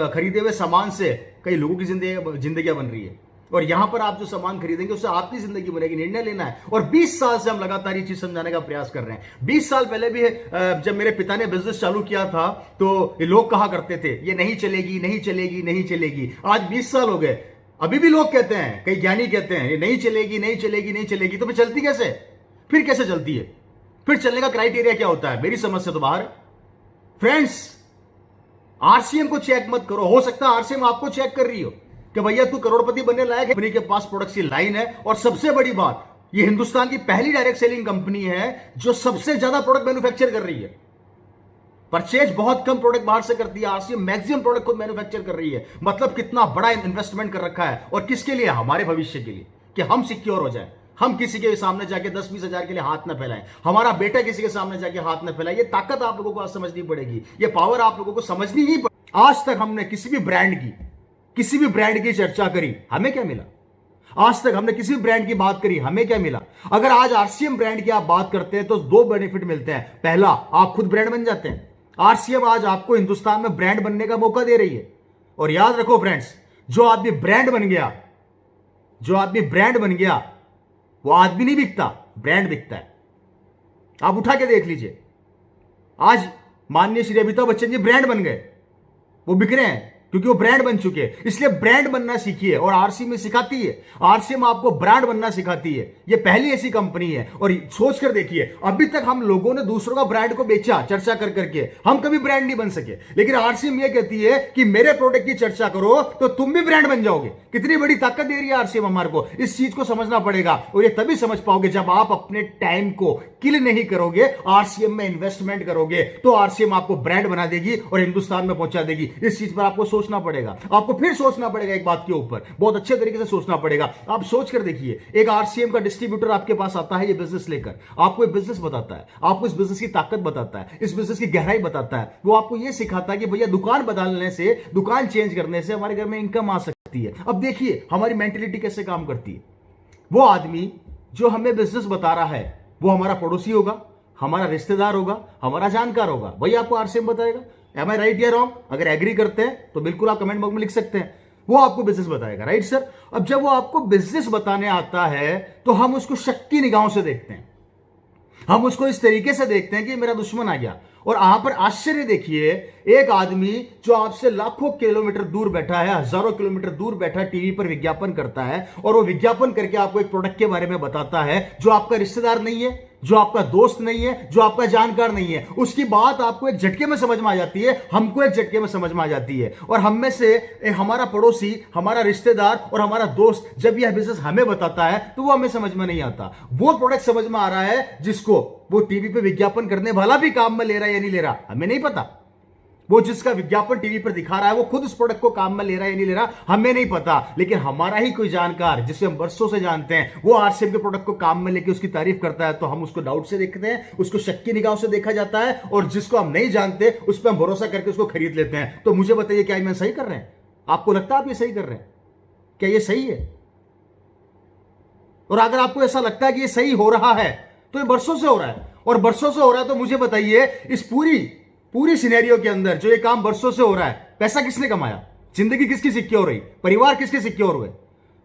खरीदे हुए सामान से कई लोगों की जिंदगियां बन रही है, और यहां पर आप जो सामान खरीदेंगे उससे आपकी जिंदगी बनेगी। निर्णय लेना है। और 20 साल से हम लगातार ये चीज समझाने का प्रयास कर रहे हैं। 20 साल पहले भी जब मेरे पिता ने बिजनेस चालू किया था तो ये लोग कहा करते थे ये नहीं चलेगी, नहीं चलेगी, नहीं चलेगी। आज 20 साल हो गए, अभी भी लोग कहते हैं, कई ज्ञानी कहते हैं ये नहीं चलेगी, नहीं चलेगी, नहीं चलेगी। तो फिर चलती कैसे? फिर कैसे चलती है? फिर चलने का क्राइटेरिया क्या होता है? मेरी समझ से तो बाहर। फ्रेंड्स, आरसीएम को चेक मत करो, हो सकता है आरसीएम आपको चेक कर रही हो कि भैया तू करोड़पति बनने लायक है, कंपनी के पास प्रोडक्ट की लाइन है। और सबसे बड़ी बात, ये हिंदुस्तान की पहली डायरेक्ट सेलिंग कंपनी है जो सबसे ज्यादा प्रोडक्ट मैन्युफैक्चर कर रही है। परचेज बहुत कम प्रोडक्ट बाहर से करती है, आरसीएम मैक्सिमम प्रोडक्ट खुद मैन्युफैक्चर कर रही है। मतलब कितना बड़ा इन्वेस्टमेंट कर रखा है, और किसके लिए? हमारे भविष्य के लिए, कि हम सिक्योर हो जाए, हम किसी के सामने जाके 10-20 हजार के लिए हाथ न फैलाएं, हमारा बेटा किसी के सामने जाके हाथ न फैलाए। ये ताकत आप लोगों को आज समझनी पड़ेगी, ये पावर आप लोगों को समझनी ही पड़ेगी। आज तक हमने किसी भी ब्रांड की चर्चा करी, हमें क्या मिला? आज तक हमने किसी भी ब्रांड की बात करी, हमें क्या मिला? अगर आज आरसीएम ब्रांड की आप बात करते हैं तो दो बेनिफिट मिलते हैं। पहला, आप खुद ब्रांड बन जाते हैं। आरसीएम आज आपको हिंदुस्तान में ब्रांड बनने का मौका दे रही है। और याद रखो फ्रेंड्स, जो आदमी ब्रांड बन गया वो आदमी नहीं बिकता, ब्रांड बिकता है। आप उठा के देख लीजिए, आज माननीय श्री अमिताभ बच्चन जी ब्रांड बन गए, वो बिक रहे हैं क्योंकि वो ब्रांड बन चुके हैं। इसलिए ब्रांड बनना सीखिए, और आरसीएम में सिखाती है, आरसीएम आपको ब्रांड बनना सिखाती है। ये पहली ऐसी कंपनी है। और सोच कर देखिए, अभी तक हम लोगों ने दूसरों का ब्रांड को बेचा चर्चा कर करके, हम कभी ब्रांड नहीं बन सके। लेकिन आरसीएम ये कहती है कि मेरे प्रोडक्ट की चर्चा करो तो तुम भी ब्रांड बन जाओगे। कितनी बड़ी ताकत दे रही है आरसीएम हमारे को, इस चीज को समझना पड़ेगा। और ये तभी समझ पाओगे जब आप अपने टाइम को किल नहीं करोगे, आरसीएम में इन्वेस्टमेंट करोगे, तो आरसीएम आपको ब्रांड बना देगी और हिंदुस्तान में पहुंचा देगी। इस चीज पर आपको सोचना पड़ेगा, आपको फिर सोचना पड़ेगा एक बात के ऊपर, बहुत अच्छे तरीके से सोचना पड़ेगा। आप सोच कर देखिए, एक आरसीएम का डिस्ट्रीब्यूटर आपके पास आता है, ये बिजनेस लेकर आपको एक बिजनेस बताता है, आपको इस बिजनेस की ताकत बताता है, इस बिजनेस की गहराई बताता है। वो आपको ये सिखाता है कि भैया दुकान बदलने से, दुकान चेंज करने से हमारे घर में इनकम आ सकती है। अब देखिए हमारी मेंटेलिटी कैसे काम करती है। वो आदमी जो हमें बिजनेस बता रहा है वो हमारा पड़ोसी होगा, हमारा रिश्तेदार होगा, हमारा जानकार होगा, वही आपको आरसीएम बताएगा। एम आई राइट या रॉन्ग? अगर एग्री करते हैं तो बिल्कुल आप कमेंट बॉक्स में लिख सकते हैं। वो आपको बिजनेस बताएगा, राइट सर? अब जब वो आपको बिजनेस बताने आता है तो हम उसको शक की निगाहों से देखते हैं, हम उसको इस तरीके से देखते हैं कि मेरा दुश्मन आ गया। और यहां पर आश्चर्य देखिए, एक आदमी जो आपसे लाखों किलोमीटर दूर बैठा है, हजारों किलोमीटर दूर बैठा टीवी पर विज्ञापन करता है, और वो विज्ञापन करके आपको एक प्रोडक्ट के बारे में बताता है जो आपका रिश्तेदार नहीं है, जो आपका दोस्त नहीं है, जो आपका जानकार नहीं है। उसकी बात आपको एक झटके में समझ में आ जाती है, हमको एक झटके में समझ में आ जाती है। और हम में से हमारा पड़ोसी, हमारा रिश्तेदार और हमारा दोस्त जब यह बिजनेस हमें बताता है तो वो हमें समझ में नहीं आता। वो प्रोडक्ट समझ में आ रहा है जिसको वो टीवी पे विज्ञापन करने वाला भी काम में ले रहा है या नहीं ले रहा, हमें नहीं पता। वो जिसका विज्ञापन टीवी पर दिखा रहा है वो खुद उस प्रोडक्ट को काम में ले रहा है या नहीं ले रहा, हमें नहीं पता। लेकिन हमारा ही कोई जानकार जिसे हम वर्षों से जानते हैं, वो आरसीएम के प्रोडक्ट को काम में लेके उसकी तारीफ करता है, तो हम उसको डाउट से देखते हैं, उसको शक की निगाहों से देखा जाता है। और जिसको हम नहीं जानते उस पर हम भरोसा करके उसको खरीद लेते हैं। तो मुझे बताइए, क्या मैं सही कर रहे हैं? आपको लगता है आप ये सही कर रहे हैं? क्या ये सही है? और अगर आपको ऐसा लगता है कि ये सही हो रहा है तो ये बरसों से हो रहा है, और बरसों से हो रहा है तो मुझे बताइए, इस पूरी सिनेरियो के अंदर जो ये काम बरसों से हो रहा है, पैसा किसने कमाया? जिंदगी किसकी सिक्योर रही? परिवार किसके सिक्योर हुए?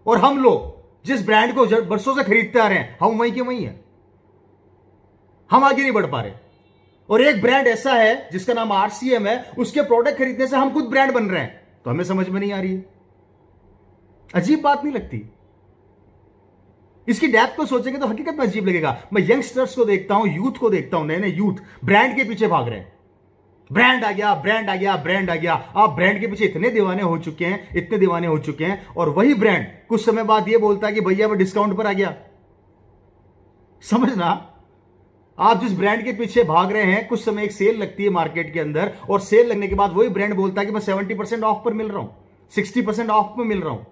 और हम लोग जिस ब्रांड को बरसों से खरीदते आ रहे हैं, हम वहीं के वहीं हैं, हम आगे नहीं बढ़ पा रहे। और एक ब्रांड ऐसा है जिसका नाम आरसीएम है, उसके प्रोडक्ट खरीदने से हम खुद ब्रांड बन रहे हैं, तो हमें समझ में नहीं आ रही है। अजीब बात नहीं लगती? इसकी डेप्थ को सोचेंगे तो हकीकत में अजीब लगेगा। मैं यंगस्टर्स को देखता हूं, यूथ को देखता हूं, नए नए यूथ ब्रांड के पीछे भाग रहे हैं। ब्रांड आ गया, ब्रांड आ गया, ब्रांड आ गया। आप ब्रांड के पीछे इतने दीवाने हो चुके हैं, इतने दीवाने हो चुके हैं, और वही ब्रांड कुछ समय बाद ये बोलता है कि भैया वो डिस्काउंट पर आ गया। समझना, आप जिस ब्रांड के पीछे भाग रहे हैं, कुछ समय एक सेल लगती है मार्केट के अंदर, और सेल लगने के बाद वही ब्रांड बोलता है कि मैं 70% ऑफ पर मिल रहा हूं, 60% ऑफ पर मिल रहा हूं।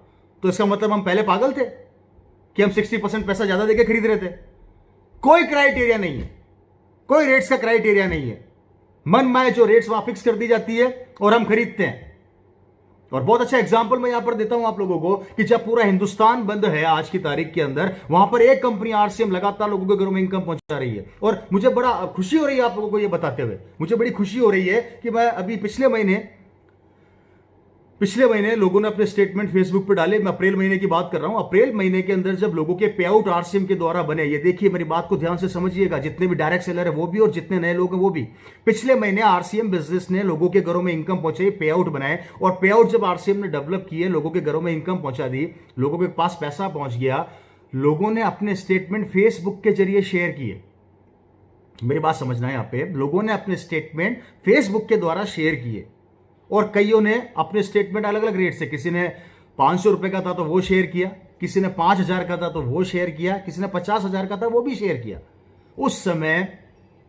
तो इसका मतलब हम पहले पागल थे कि हम 60% पैसा ज्यादा देकर खरीद रहे थे। कोई क्राइटेरिया नहीं है, कोई रेट्स का क्राइटेरिया नहीं है। मन माए जो रेट्स वहां फिक्स कर दी जाती है और हम खरीदते हैं। और बहुत अच्छा एग्जांपल मैं यहां पर देता हूं आप लोगों को कि जब पूरा हिंदुस्तान बंद है आज की तारीख के अंदर, वहां पर एक कंपनी आरसीएम लगातार लोगों के घरों में इनकम पहुंचा रही है। और मुझे बड़ा खुशी हो रही है आप लोगों को यह बताते हुए, मुझे बड़ी खुशी हो रही है कि मैं अभी पिछले महीने लोगों ने अपने स्टेटमेंट फेसबुक पे डाले। मैं अप्रैल महीने की बात कर रहा हूं। अप्रैल महीने के अंदर जब लोगों के पे आउट आरसीएम के द्वारा बने, ये देखिए मेरी बात को ध्यान से समझिएगा, जितने भी डायरेक्ट सेलर है वो भी और जितने नए लोग हैं वो भी, पिछले महीने आरसीएम बिजनेस ने लोगों के घरों में इनकम पहुंचाई, पे आउट बनाए। और पे आउट जब आरसीएम ने डेवलप किए, लोगों के घरों में इनकम पहुंचा दी, लोगों के पास पैसा पहुंच गया, लोगों ने अपने स्टेटमेंट फेसबुक के जरिए शेयर किए। मेरी बात समझना है यहां पे, लोगों ने अपने स्टेटमेंट फेसबुक के द्वारा शेयर किए और कईयों ने अपने स्टेटमेंट अलग अलग रेट से, किसी ने 500 रुपए का था तो वो शेयर किया, किसी ने 5,000 का था तो वो शेयर किया, किसी ने 50,000 का था वो भी शेयर किया। उस समय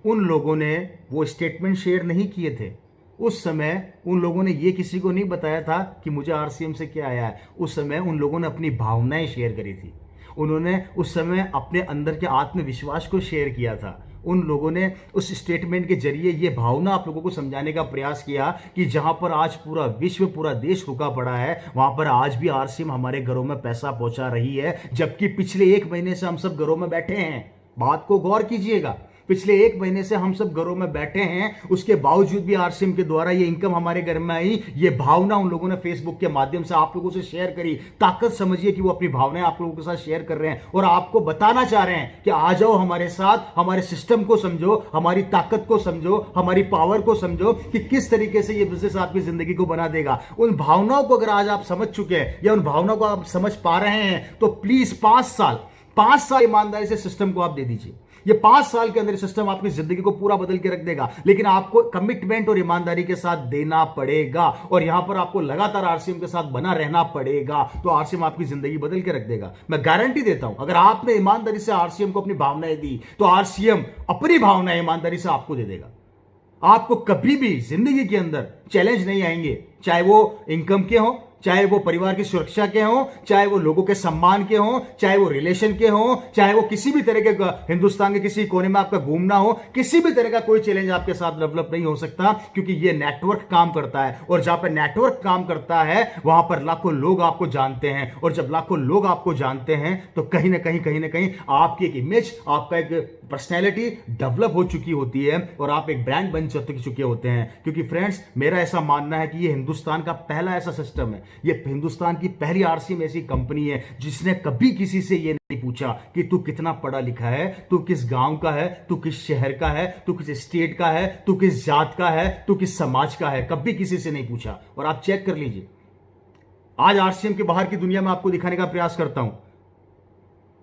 उन लोगों ने वो स्टेटमेंट शेयर नहीं किए थे। उस समय उन लोगों ने ये किसी को नहीं बताया था कि मुझे आरसीएम से क्या आया है। उस समय उन लोगों ने अपनी भावनाएं शेयर करी थी। उन्होंने उस समय अपने अंदर के आत्मविश्वास को शेयर किया था। उन लोगों ने उस स्टेटमेंट के जरिए ये भावना आप लोगों को समझाने का प्रयास किया कि जहां पर आज पूरा विश्व, पूरा देश रुका पड़ा है, वहां पर आज भी आरसीएम हमारे घरों में पैसा पहुंचा रही है, जबकि पिछले 1 महीने से हम सब घरों में बैठे हैं। बात को गौर कीजिएगा, पिछले 1 महीने से हम सब घरों में बैठे हैं, उसके बावजूद भी आरसीएम के द्वारा ये इनकम हमारे घर में आई। ये भावना उन लोगों ने फेसबुक के माध्यम से आप लोगों से शेयर करी। ताकत समझिए कि वो अपनी भावनाएं आप लोगों के साथ शेयर कर रहे हैं और आपको बताना चाह रहे हैं कि आ जाओ हमारे साथ, हमारे सिस्टम को समझो, हमारी ताकत को समझो, हमारी पावर को समझो कि किस तरीके से ये बिजनेस आपकी जिंदगी को बना देगा। उन भावनाओं को अगर आज आप समझ चुके हैं या उन भावनाओं को आप समझ पा रहे हैं तो प्लीज 5 साल ईमानदारी से सिस्टम को आप दे दीजिए। ये 5 साल के अंदर सिस्टम आपकी जिंदगी को पूरा बदल के रख देगा, लेकिन आपको कमिटमेंट और ईमानदारी के साथ देना पड़ेगा और यहां पर आपको लगातार आरसीएम के साथ बना रहना पड़ेगा। तो आरसीएम आपकी जिंदगी बदल के रख देगा। मैं गारंटी देता हूं, अगर आपने ईमानदारी से आरसीएम को अपनी भावनाएं दी तो आरसीएम अपनी भावनाएं ईमानदारी से आपको दे देगा। आपको कभी भी जिंदगी के अंदर चैलेंज नहीं आएंगे, चाहे वो इनकम के हो, चाहे वो परिवार की सुरक्षा के हों, चाहे वो लोगों के सम्मान के हों, चाहे वो रिलेशन के हों, चाहे वो किसी भी तरह के हिंदुस्तान के किसी कोने में आपका घूमना हो, किसी भी तरह का कोई चैलेंज आपके साथ डेवलप नहीं हो सकता, क्योंकि ये नेटवर्क काम करता है। और जहां पर नेटवर्क काम करता है वहां पर लाखों लोग आपको जानते हैं, और जब लाखों लोग आपको जानते हैं तो कहीं ना कहीं आपकी एक इमेज, आपका एक पर्सनैलिटी डेवलप हो चुकी होती है और आप एक ब्रांड बन चुके होते हैं। क्योंकि फ्रेंड्स, मेरा ऐसा मानना है कि ये हिंदुस्तान का पहला ऐसा सिस्टम है, ये हिंदुस्तान की पहली आरसीएम ऐसी कंपनी है जिसने कभी किसी से ये नहीं पूछा कि तू कितना पढ़ा लिखा है, तू किस गांव का है, तू किस शहर का है, तू किस स्टेट का है, तू किस जात का है, तू किस समाज का है। कभी किसी से नहीं पूछा। और आप चेक कर लीजिए, आज आरसीएम के बाहर की दुनिया में आपको दिखाने का प्रयास करता हूं,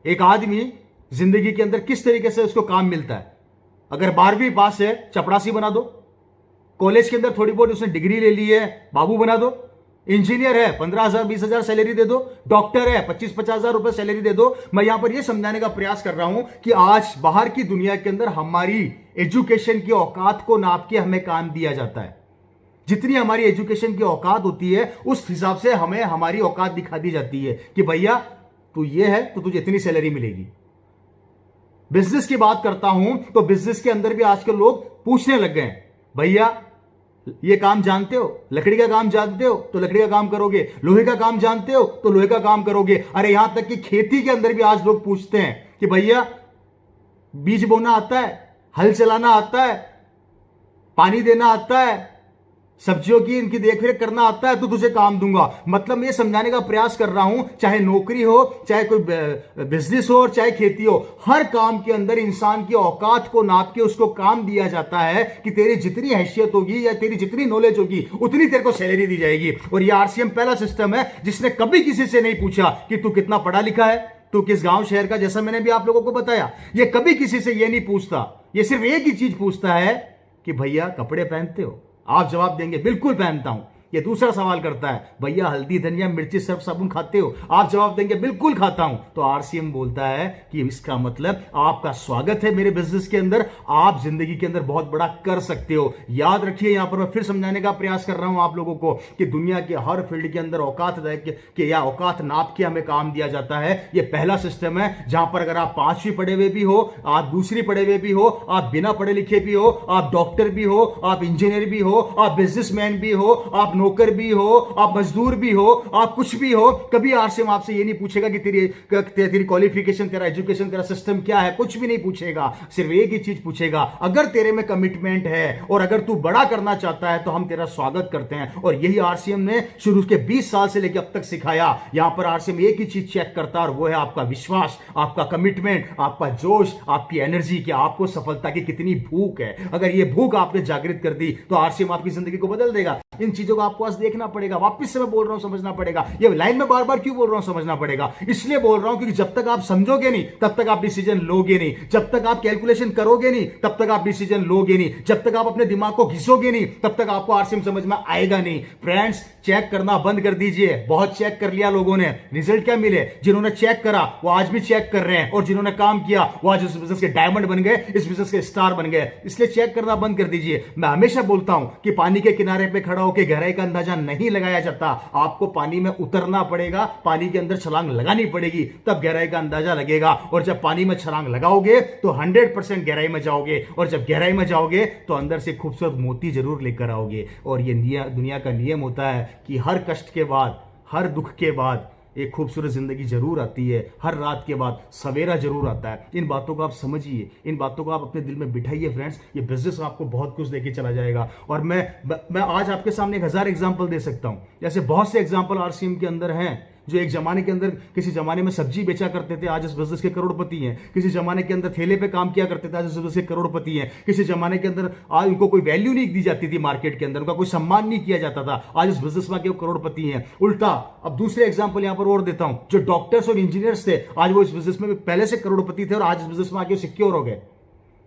एक आदमी जिंदगी के अंदर किस तरीके से उसको काम मिलता है। अगर 12वीं पास है, चपरासी बना दो। कॉलेज के अंदर थोड़ी बहुत उसने डिग्री ले ली है, बाबू बना दो। इंजीनियर है, 15,000 20,000 सैलरी दे दो। डॉक्टर है, 25,000 रुपए सैलरी दे दो। मैं यहां पर यह समझाने का प्रयास कर रहा हूं कि आज बाहर की दुनिया के अंदर हमारी एजुकेशन की औकात को नाप के हमें काम दिया जाता है। जितनी हमारी एजुकेशन की औकात होती है उस हिसाब से हमें हमारी औकात दिखा दी जाती है कि भैया तू ये है तो तुझे इतनी सैलरी मिलेगी। बिजनेस की बात करता हूं तो बिजनेस के अंदर भी आजकल लोग पूछने लग गए हैं, भैया ये काम जानते हो, लकड़ी का काम जानते हो तो लकड़ी का काम करोगे, लोहे का काम जानते हो तो लोहे का काम करोगे। अरे यहां तक कि खेती के अंदर भी आज लोग पूछते हैं कि भैया बीज बोना आता है, हल चलाना आता है, पानी देना आता है, सब्जियों की इनकी देखरेख करना आता है तो तुझे काम दूंगा। मतलब मैं समझाने का प्रयास कर रहा हूं, चाहे नौकरी हो, चाहे कोई बिजनेस हो और चाहे खेती हो, हर काम के अंदर इंसान की औकात को नाप के उसको काम दिया जाता है कि तेरी जितनी हैसियत होगी या तेरी जितनी नॉलेज होगी उतनी तेरे को सैलरी दी जाएगी। और ये आरसीएम पहला सिस्टम है जिसने कभी किसी से नहीं पूछा कि तू कितना पढ़ा लिखा है, तू किस गांव शहर का, जैसा मैंने भी आप लोगों को बताया। ये कभी किसी से ये नहीं पूछता, ये सिर्फ एक ही चीज पूछता है कि भैया कपड़े पहनते हो। आप जवाब देंगे बिल्कुल पहनता हूं। ये दूसरा सवाल करता है, भैया हल्दी धनिया मिर्ची सर्फ साबुन खाते हो। आप जवाब देंगे बिल्कुल खाता हूं। तो आरसीएम बोलता है कि इसका मतलब आपका स्वागत है मेरे बिजनेस के अंदर, आप जिंदगी के अंदर बहुत बड़ा कर सकते हो। याद रखिए, यहां पर मैं फिर समझाने का प्रयास कर रहा हूं आप लोगों को कि दुनिया के हर फील्ड के अंदर औकात के या औकात नाप के हमें काम दिया जाता है। यह पहला सिस्टम है जहां पर अगर आप 5वीं पढ़े हुए भी हो, आप दूसरी पढ़े हुए भी हो, आप बिना पढ़े लिखे भी हो, आप डॉक्टर भी हो, आप इंजीनियर भी हो, आप बिजनेसमैन भी हो, आप नौकर भी हो, आप मजदूर भी हो, आप कुछ भी हो, कभी आरसीएम आपसे ये नहीं पूछेगा कि तेरी क्वालिफिकेशन, तेरा एजुकेशन, तेरा सिस्टम क्या है। कुछ भी नहीं पूछेगा। सिर्फ एक ही चीज पूछेगा, अगर तेरे में कमिटमेंट है और अगर तू बड़ा करना चाहता है तो हम तेरा स्वागत करते हैं। और यही आरसीएम ने शुरू के 20 साल से लेकर अब तक सिखाया। यहां पर आरसीएम एक ही चीज चेक करता है और वो है आपका विश्वास, आपका कमिटमेंट, आपका जोश, आपकी एनर्जी, कि आपको सफलता की कितनी भूख है। अगर ये भूख आपने जागृत कर दी तो आरसीएम आपकी जिंदगी को बदल देगा। इन चीजों को आपको आज देखना पड़ेगा। वापस से मैं बोल रहा हूं, समझना पड़ेगा। ये लाइन में बार बार क्यों बोल रहा हूं, समझना पड़ेगा। इसलिए बोल रहा हूं क्योंकि जब तक आप समझोगे नहीं तब तक आप डिसीजन लोगे नहीं, जब तक आप कैलकुलेशन करोगे नहीं तब तक आप डिसीजन लोगे नहीं, जब तक आप अपने दिमाग को घिसोगे नहीं तब तक आपको आरसीएम समझ में आएगा नहीं। फ्रेंड्स, चेक करना बंद कर दीजिए। बहुत चेक कर लिया लोगों ने, रिजल्ट क्या मिले? जिन्होंने चेक करा वो आज भी चेक कर रहे हैं, और जिन्होंने काम किया वो आज इस बिजनेस के डायमंड बन गए, इस बिजनेस के स्टार बन गए। इसलिए चेक करना बंद कर दीजिए। मैं हमेशा बोलता हूं कि पानी के किनारे पे खड़ा होकर गहराई का अंदाजा नहीं लगाया जाता। आपको पानी में उतरना पड़ेगा, पानी के अंदर छलांग लगानी पड़ेगी, तब गहराई का अंदाजा लगेगा। और जब पानी में छलांग लगाओगे तो 100% गहराई में जाओगे, और जब गहराई में जाओगे तो अंदर से खूबसूरत मोती जरूर लेकर आओगे। और ये दुनिया का नियम होता है कि हर कष्ट के बाद, हर दुख के बाद एक खूबसूरत जिंदगी जरूर आती है, हर रात के बाद सवेरा जरूर आता है। इन बातों को आप समझिए, इन बातों को आप अपने दिल में बिठाइए फ्रेंड्स। ये बिजनेस आपको बहुत कुछ देके चला जाएगा। और मैं आज आपके सामने 1000 एग्जांपल दे सकता हूं। जैसे बहुत से एग्जांपल आरसीएम के अंदर हैं, जो एक जमाने के अंदर किसी जमाने में सब्जी बेचा करते थे, आज इस बिजनेस के करोड़पति हैं। किसी जमाने के अंदर ठेले पे काम किया करते थे, आज इस बिजनेस के करोड़पति हैं। किसी जमाने के अंदर आज उनको कोई वैल्यू नहीं दी जाती थी मार्केट के अंदर, उनका कोई सम्मान नहीं किया जाता था, आज इस बिजनेस में करोड़पति हैं। उल्टा अब दूसरे एग्जाम्पल यहां पर और देता हूं, जो डॉक्टर्स और इंजीनियर्स थे आज वो इस बिजनेस में पहले से करोड़पति थे और आज इस बिजनेस में आके सिक्योर हो गए।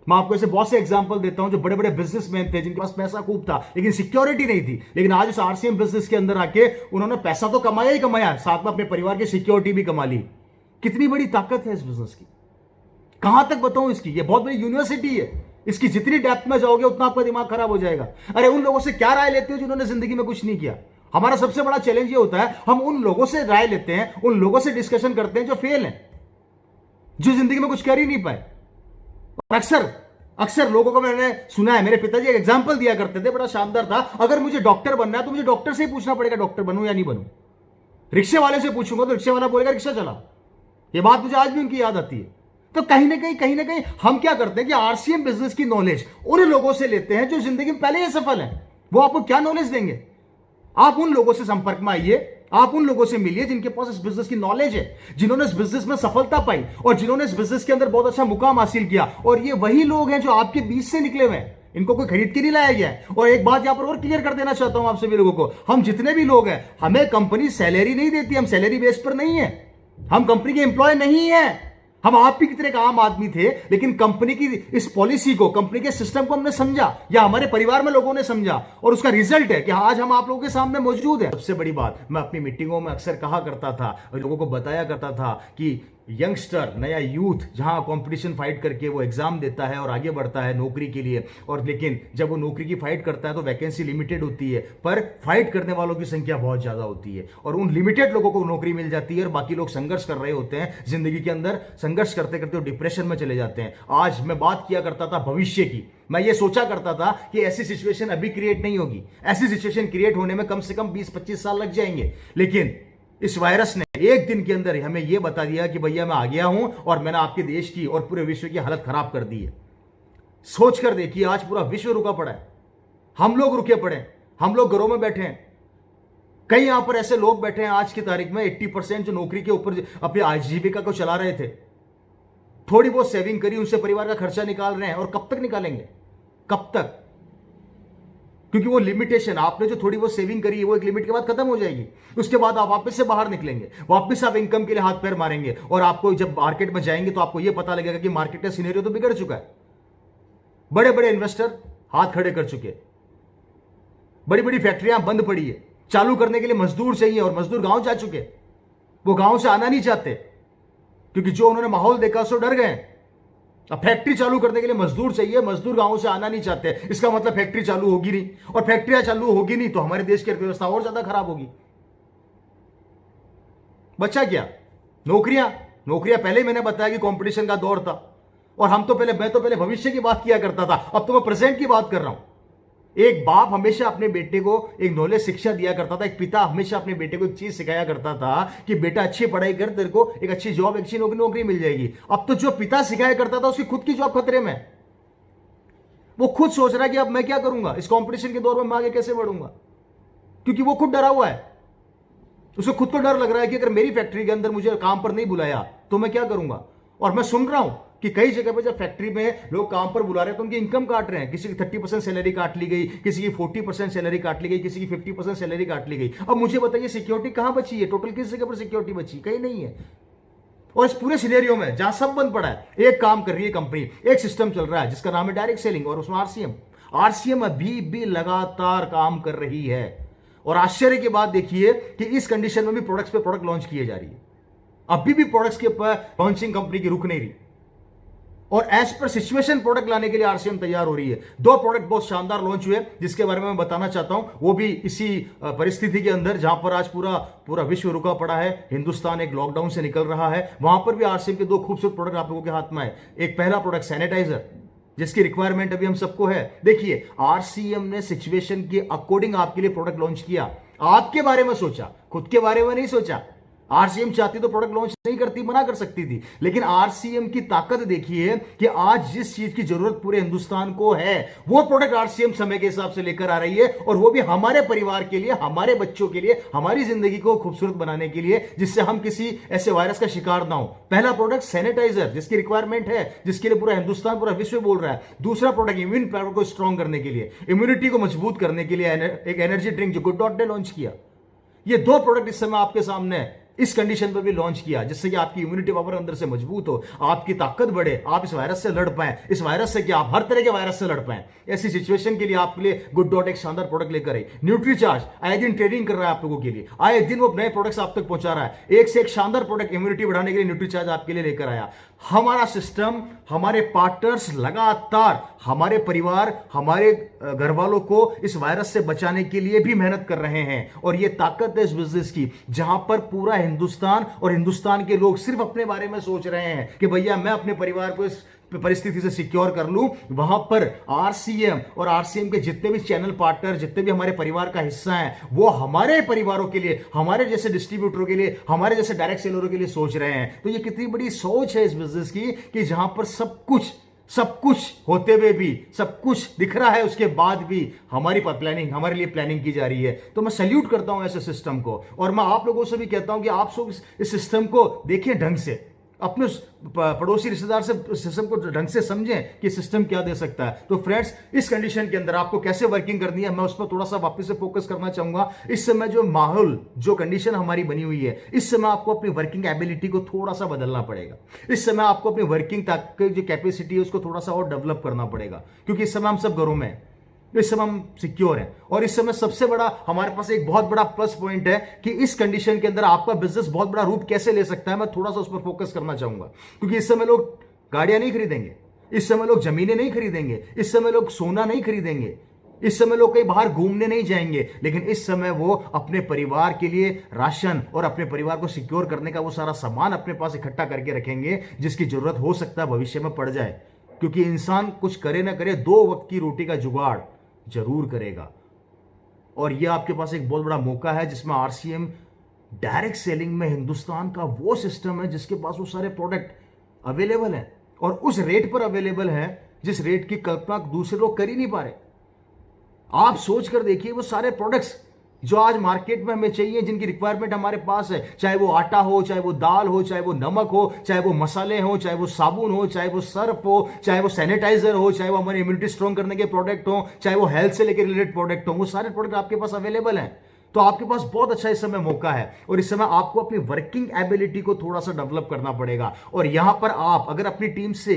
मैं आपको ऐसे बहुत से एग्जांपल देता हूं जो बड़े बड़े बिजनेसमैन थे, जिनके पास पैसा खूब था लेकिन सिक्योरिटी नहीं थी, लेकिन आज इस आरसीएम बिजनेस के अंदर आके उन्होंने पैसा तो कमाया ही कमाया, साथ में अपने परिवार की सिक्योरिटी भी कमा ली। कितनी बड़ी ताकत है इस बिजनेस की, कहां तक बताऊं इसकी। ये बहुत बड़ी यूनिवर्सिटी है, इसकी जितनी डेप्थ में जाओगे उतना आपका दिमाग खराब हो जाएगा। अरे उन लोगों से क्या राय लेते हो जिन्होंने जिंदगी में कुछ नहीं किया? हमारा सबसे बड़ा चैलेंज ये होता है, हम उन लोगों से राय लेते हैं, उन लोगों से डिस्कशन करते हैं जो फेल हैं, जो जिंदगी में कुछ कर ही नहीं पाए। और अक्सर लोगों को मैंने सुना है, मेरे पिताजी एक एग्जांपल दिया करते थे, बड़ा शानदार था। अगर मुझे डॉक्टर बनना है तो मुझे डॉक्टर से ही पूछना पड़ेगा डॉक्टर बनूं या नहीं बनूं। रिक्शे वाले से पूछूंगा तो रिक्शे वाला बोलेगा रिक्शा चला। ये बात मुझे आज भी उनकी याद आती है। तो कहीं ना कहीं हम क्या करते हैं कि आरसीएम बिजनेस की नॉलेज उन लोगों से लेते हैं जो जिंदगी में पहले ही सफल है। वो आपको क्या नॉलेज देंगे? आप उन लोगों से संपर्क में आइए, आप उन लोगों से मिलिए जिनके पास इस बिजनेस की नॉलेज है, जिन्होंने इस बिजनेस में सफलता पाई और जिन्होंने इस बिजनेस के अंदर बहुत अच्छा मुकाम हासिल किया। और ये वही लोग हैं जो आपके बीच से निकले हुए हैं, इनको कोई खरीद के नहीं लाया गया है। और एक बात यहां पर और क्लियर कर देना चाहता हूं आप सभी लोगों को, हम जितने भी लोग हैं, हमें कंपनी सैलरी नहीं देती, हम सैलरी बेस पर नहीं है, हम कंपनी के एम्प्लॉय नहीं है। हम आप भी कितने आम आदमी थे, लेकिन कंपनी की इस पॉलिसी को, कंपनी के सिस्टम को हमने समझा, या हमारे परिवार में लोगों ने समझा, और उसका रिजल्ट है कि आज हम आप लोगों के सामने मौजूद है। सबसे बड़ी बात, मैं अपनी मीटिंगों में अक्सर कहा करता था और लोगों को बताया करता था कि यंगस्टर, नया यूथ जहां कंपटीशन फाइट करके वो एग्जाम देता है और आगे बढ़ता है नौकरी के लिए, और लेकिन जब वो नौकरी की फाइट करता है तो वैकेंसी लिमिटेड होती है, पर फाइट करने वालों की संख्या बहुत ज्यादा होती है, और उन लिमिटेड लोगों को नौकरी मिल जाती है और बाकी लोग संघर्ष कर रहे होते हैं जिंदगी के अंदर। संघर्ष करते करते वो डिप्रेशन में चले जाते हैं। आज मैं बात किया करता था भविष्य की, मैं ये सोचा करता था कि ऐसी सिचुएशन अभी क्रिएट नहीं होगी, ऐसी सिचुएशन क्रिएट होने में कम से कम 20-25 साल लग जाएंगे, लेकिन इस वायरस ने एक दिन के अंदर हमें यह बता दिया कि भैया मैं आ गया हूं और मैंने आपके देश की और पूरे विश्व की हालत खराब कर दी है। सोचकर देखिए, आज पूरा विश्व रुका पड़ा है, हम लोग रुके पड़े हैं, हम लोग घरों में बैठे हैं। कई यहां पर ऐसे लोग बैठे हैं आज की तारीख में 80% जो नौकरी के ऊपर अपनी आजीविका को चला रहे थे, थोड़ी बहुत सेविंग करी, उनसे परिवार का खर्चा निकाल रहे हैं। और कब तक निकालेंगे, कब तक? क्योंकि वो लिमिटेशन, आपने जो थोड़ी बहुत सेविंग करी है वो एक लिमिट के बाद खत्म हो जाएगी। उसके बाद आप वापस से बाहर निकलेंगे, वापस आप इनकम के लिए हाथ पैर मारेंगे, और आपको जब मार्केट में जाएंगे तो आपको यह पता लगेगा कि मार्केट का सिनेरियो तो बिगड़ चुका है। बड़े बड़े इन्वेस्टर हाथ खड़े कर चुके, बड़ी बड़ी फैक्ट्रियां बंद पड़ी है, चालू करने के लिए मजदूर चाहिए और मजदूर गांव जा चुके, वो गांव से आना नहीं चाहते क्योंकि जो उन्होंने माहौल देखा उससे डर गए। अब फैक्ट्री चालू करने के लिए मजदूर चाहिए, मजदूर गांव से आना नहीं चाहते, इसका मतलब फैक्ट्री चालू होगी नहीं, और फैक्ट्रियां चालू होगी नहीं तो हमारे देश की अर्थव्यवस्था और ज्यादा खराब होगी। बचा क्या? नौकरियां पहले ही मैंने बताया कि कंपटीशन का दौर था, और मैं तो पहले भविष्य की बात किया करता था, अब तो मैं प्रेजेंट की बात कर रहा हूं। एक बाप हमेशा अपने बेटे को एक नॉलेज शिक्षा दिया करता था, एक पिता हमेशा अपने बेटे को एक चीज सिखाया करता था कि बेटा अच्छी पढ़ाई कर, तेरे को एक अच्छी जॉब, अच्छी नौकरी मिल जाएगी। अब तो जो पिता सिखाया करता था उसकी खुद की जॉब खतरे में। वो खुद सोच रहा है कि अब मैं क्या करूंगा, इस कंपटीशन के दौर में मैं आगे कैसे बढ़ूंगा, क्योंकि वो खुद डरा हुआ है। उसे खुद को डर लग रहा है कि अगर मेरी फैक्ट्री के अंदर मुझे काम पर नहीं बुलाया तो मैं क्या करूंगा। और मैं सुन रहा हूं कि कई जगह पे जब फैक्ट्री में लोग काम पर बुला रहे हैं तो उनकी इनकम काट रहे हैं, किसी की 30% सैलरी काट ली गई, किसी की 40% सैलरी काट ली गई, किसी की 50% सैलरी काट ली गई। अब मुझे बताइए सिक्योरिटी कहां बची है? टोटल किस जगह पर सिक्योरिटी बची? कहीं नहीं है। और इस पूरे सिनेरियो में जहां सब बंद पड़ा है, एक काम कर रही है कंपनी, एक सिस्टम चल रहा है जिसका नाम है डायरेक्ट सेलिंग, और उसमें आरसीएम अभी भी लगातार काम कर रही है। और आश्चर्य की बात देखिए कि इस कंडीशन में भी प्रोडक्ट्स पे प्रोडक्ट लॉन्च किए जा रही है, अभी भी प्रोडक्ट्स के ऊपर लॉन्चिंग कंपनी की रुक नहीं रही, और एज पर सिचुएशन प्रोडक्ट लाने के लिए आरसीएम तैयार हो रही है। दो प्रोडक्ट बहुत शानदार लॉन्च हुए जिसके बारे में मैं बताना चाहता हूं, वो भी इसी परिस्थिति के अंदर जहां पर आज पूरा विश्व रुका पड़ा है, हिंदुस्तान एक लॉकडाउन से निकल रहा है, वहां पर भी आरसीएम के दो खूबसूरत प्रोडक्ट आप लोगों के हाथ में है। एक पहला प्रोडक्ट सैनिटाइजर, जिसकी रिक्वायरमेंट अभी हम सबको है। देखिए आरसीएम ने सिचुएशन के अकॉर्डिंग आपके लिए प्रोडक्ट लॉन्च किया, आपके बारे में सोचा, खुद के बारे में नहीं सोचा। आरसीएम चाहती तो प्रोडक्ट लॉन्च नहीं करती, मना कर सकती थी, लेकिन आरसीएम की ताकत देखिए कि आज जिस चीज की जरूरत पूरे हिंदुस्तान को है वो प्रोडक्ट आरसीएम समय के हिसाब से लेकर आ रही है, और वो भी हमारे परिवार के लिए, हमारे बच्चों के लिए, हमारी जिंदगी को खूबसूरत बनाने के लिए, जिससे हम किसी ऐसे वायरस का शिकार ना हो। पहला प्रोडक्ट सैनिटाइजर, जिसकी रिक्वायरमेंट है, जिसके लिए पूरा हिंदुस्तान, पूरा विश्व बोल रहा है। दूसरा प्रोडक्ट इम्यून पावर को स्ट्रॉन्ग करने के लिए, इम्यूनिटी को मजबूत करने के लिए एक एनर्जी ड्रिंक जो गुड डॉट ने लॉन्च किया। ये दो प्रोडक्ट इस समय आपके सामने है, इस कंडीशन पर भी लॉन्च किया, जिससे कि आपकी इम्यूनिटी पावर अंदर से मजबूत हो, आपकी ताकत बढ़े, आप इस वायरस से लड़ पाएं। इस वायरस से क्या, आप हर तरह के वायरस से लड़ पाएं। ऐसी सिचुएशन के लिए आपके लिए गुड डॉट एक शानदार प्रोडक्ट लेकर आई। न्यूट्रीचार्ज आए दिन ट्रेडिंग कर रहा है आप लोगों के लिए, आए दिन वो नए प्रोडक्ट्स आप तक पहुंचा रहा है। एक से एक शानदार प्रोडक्ट इम्यूनिटी बढ़ाने के लिए न्यूट्रीचार्ज आपके लिए लेकर आया। हमारा सिस्टम, हमारे पार्टनर्स लगातार हमारे परिवार, हमारे घर वालों को इस वायरस से बचाने के लिए भी मेहनत कर रहे हैं, और ये ताकत है इस बिजनेस की, जहां पर पूरा हिंदुस्तान और हिंदुस्तान के लोग सिर्फ अपने बारे में सोच रहे हैं कि भैया मैं अपने परिवार को इस परिस्थिति से सिक्योर कर लूं। वहां पर आरसीएम और आरसीएम के जितने भी चैनल पार्टनर, जितने भी हमारे परिवार का हिस्सा हैं, वो हमारे परिवारों के लिए, हमारे जैसे डिस्ट्रीब्यूटरों के लिए, हमारे जैसे डायरेक्ट सेलरों के लिए सोच रहे हैं। तो ये कितनी बड़ी सोच है इस बिजनेस की कि जहां पर सब कुछ होते हुए भी, सब कुछ दिख रहा है उसके बाद भी हमारी प्लानिंग, हमारे लिए प्लानिंग की जा रही है। तो मैं सैल्यूट करता हूं ऐसे सिस्टम को, और मैं आप लोगों से भी कहता हूं कि आप सब इस सिस्टम को देखिए ढंग से, अपने पड़ोसी रिश्तेदार से सिस्टम को ढंग से समझें कि सिस्टम क्या दे सकता है। तो फ्रेंड्स, इस कंडीशन के अंदर आपको कैसे वर्किंग करनी है, मैं उस पर थोड़ा सा वापस से फोकस करना चाहूंगा। इस समय जो माहौल, जो कंडीशन हमारी बनी हुई है, इस समय आपको अपनी वर्किंग एबिलिटी को थोड़ा सा बदलना पड़ेगा। इस समय आपको अपनी वर्किंग जो कैपेसिटी है उसको थोड़ा सा और डेवलप करना पड़ेगा, क्योंकि इस समय हम सब घरों में हैं, इस समय हम सिक्योर हैं। और इस समय सबसे बड़ा हमारे पास एक बहुत बड़ा प्लस पॉइंट है कि इस कंडीशन के अंदर आपका बिजनेस बहुत बड़ा रूप कैसे ले सकता है, मैं थोड़ा सा उस पर फोकस करना चाहूंगा। क्योंकि इस समय लोग गाड़ियां नहीं खरीदेंगे, इस समय लोग जमीनें नहीं खरीदेंगे, इस समय लोग सोना नहीं खरीदेंगे, इस समय लोग कहीं बाहर घूमने नहीं जाएंगे, लेकिन इस समय वो अपने परिवार के लिए राशन और अपने परिवार को सिक्योर करने का वो सारा सामान अपने पास इकट्ठा करके रखेंगे, जिसकी जरूरत हो सकता है भविष्य में पड़ जाए। क्योंकि इंसान कुछ करे ना करे, 2 वक्त की रोटी का जुगाड़ जरूर करेगा। और यह आपके पास एक बहुत बड़ा मौका है, जिसमें आरसीएम डायरेक्ट सेलिंग में हिंदुस्तान का वो सिस्टम है जिसके पास वो सारे प्रोडक्ट अवेलेबल हैं, और उस रेट पर अवेलेबल है जिस रेट की कल्पना दूसरे लोग कर ही नहीं पा रहे। आप सोच कर देखिए, वो सारे प्रोडक्ट्स जो आज मार्केट में हमें चाहिए, जिनकी रिक्वायरमेंट हमारे पास है, चाहे वो आटा हो, चाहे वो दाल हो, चाहे वो नमक हो, चाहे वो मसाले हो, चाहे वो साबुन हो, चाहे वो सर्फ हो, चाहे वो सैनिटाइजर हो, चाहे वो हमारी इम्यूनिटी स्ट्रॉन्ग करने के प्रोडक्ट हो, चाहे वो हेल्थ से लेकर रिलेटेड प्रोडक्ट हो, वो सारे प्रोडक्ट आपके पास अवेलेबल हैं। तो आपके पास बहुत अच्छा इस समय मौका है, और इस समय आपको अपनी वर्किंग एबिलिटी को थोड़ा सा डेवलप करना पड़ेगा। और यहां पर आप अगर अपनी टीम से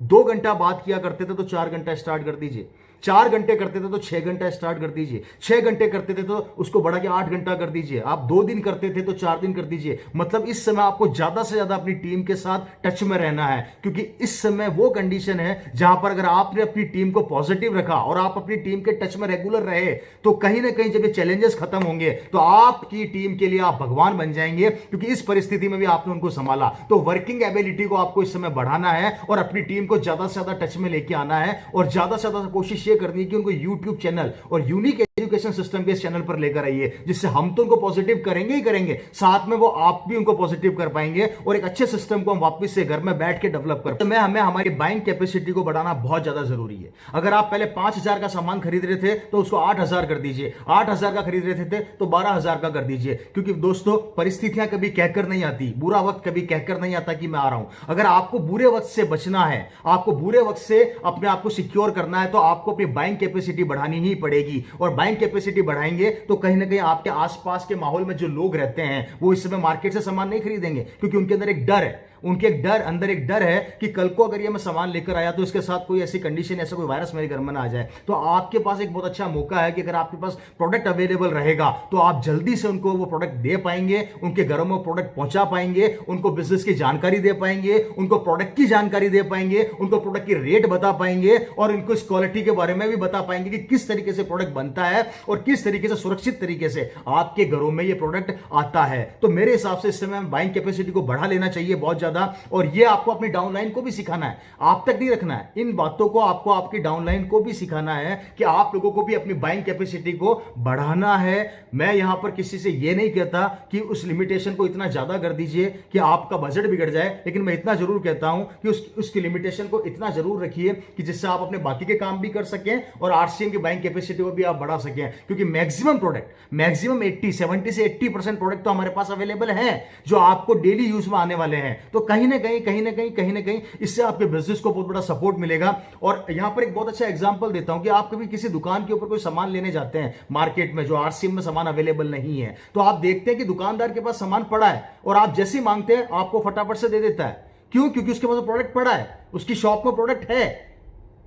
2 घंटा बात किया करते थे तो 4 घंटा स्टार्ट कर दीजिए, 4 घंटे करते थे तो 6 घंटा स्टार्ट कर दीजिए, 6 घंटे करते थे तो उसको बढ़ा के 8 घंटा कर दीजिए, आप 2 दिन करते थे तो 4 दिन कर दीजिए। मतलब इस समय आपको ज्यादा से ज्यादा अपनी टीम के साथ टच में रहना है, क्योंकि इस समय वो कंडीशन है जहां पर अगर आपने अपनी टीम को पॉजिटिव रखा और आप अपनी टीम के टच में रेगुलर रहे, तो कहीं ना कहीं जब ये चैलेंजेस खत्म होंगे तो आपकी टीम के लिए आप भगवान बन जाएंगे, क्योंकि इस परिस्थिति में भी आपने उनको संभाला। तो वर्किंग एबिलिटी को आपको इस समय बढ़ाना है और अपनी टीम को ज्यादा से ज्यादा टच में लेके आना है, और ज्यादा से ज्यादा कोशिश ये करनी है कि उनको यूट्यूब चैनल और यूनिक एजुकेशन सिस्टम के इस चैनल पर लेकर आइए, जिससे हम तो उनको पॉजिटिव करेंगे ही करेंगे, साथ में वो आप भी उनको पॉजिटिव कर पाएंगे और एक अच्छे सिस्टम को हम वापस से घर में बैठ के डेवलप कर। तो हमें हमारी बाइंग कैपेसिटी को बढ़ाना बहुत ज्यादा जरूरी है। अगर आप पहले 5,000 का सामान खरीद रहे थे तो उसको 8,000 कर दीजिए, 8,000 का खरीद रहे थे तो 12,000 का कर दीजिए, क्योंकि दोस्तों परिस्थितियां कभी कहकर नहीं आती, बुरा वक्त कभी कहकर नहीं आता कि मैं आ रहा हूं। अगर आपको बुरे वक्त से बचना है, आपको बुरे वक्त से अपने आप को सिक्योर करना है, तो आपको अपनी बाइंग कैपेसिटी बढ़ानी ही पड़ेगी। और बाइंग कैपेसिटी बढ़ाएंगे तो कहीं ना कहीं आपके आसपास के माहौल में जो लोग रहते हैं वो इस समय मार्केट से सामान नहीं खरीदेंगे, क्योंकि उनके अंदर एक डर है, अंदर एक डर है कि कल को अगर ये मैं सामान लेकर आया तो इसके साथ कोई ऐसी कंडीशन, ऐसा कोई वायरस मेरे घर में ना आ जाए। तो आपके पास एक बहुत अच्छा मौका है कि अगर आपके पास प्रोडक्ट अवेलेबल रहेगा तो आप जल्दी से उनको वो प्रोडक्ट दे पाएंगे, उनके घरों में प्रोडक्ट पहुंचा पाएंगे, उनको बिजनेस की जानकारी दे पाएंगे, उनको प्रोडक्ट की जानकारी दे पाएंगे, उनको प्रोडक्ट की रेट बता पाएंगे और उनको इस क्वालिटी के बारे में भी बता पाएंगे कि किस तरीके से प्रोडक्ट बनता है और किस तरीके से सुरक्षित तरीके से आपके घरों में ये प्रोडक्ट आता है। तो मेरे हिसाब से इस समय बाइंग कैपेसिटी को बढ़ा लेना चाहिए बहुत ज्यादा, और ये आपको अपनी डाउनलाइन को भी सिखाना है, आप तक नहीं रखना है। इन बातों को आपको आपकी डाउनलाइन को भी सिखाना है कि आप लोगों को भी अपनी बाइंग कैपेसिटी को बढ़ाना है। मैं यहां पर किसी से ये नहीं कहता कि उस लिमिटेशन को इतना ज्यादा कर दीजिए कि आपका बजट बिगड़ जाए, लेकिन मैं इतना जरूर कहता हूं कि उसकी लिमिटेशन को इतना जरूर रखिए कि जिससे आप अपने बाकी के काम भी कर सकें और आरसीएम की बाइंग कैपेसिटी को भी आप बढ़ा सकें। क्योंकि मैक्सिमम 70 से 80% प्रोडक्ट तो हमारे पास अवेलेबल है जो आपको डेली यूज में आने वाले हैं। तो कहीं ना कहीं इससे आपके बिजनेस को बहुत बड़ा सपोर्ट मिलेगा। और यहां पर एक बहुत अच्छा एग्जांपल देता हूं कि आप कभी किसी दुकान के ऊपर कोई सामान लेने जाते हैं मार्केट में जो आरसीएम में सामान अवेलेबल नहीं है, तो आप देखते हैं कि दुकानदार के पास सामान पड़ा है और आप जैसे ही मांगते हैं आपको फटाफट से दे देता है। क्यों? क्योंकि उसके पास प्रोडक्ट पड़ा है, उसकी शॉप में प्रोडक्ट है,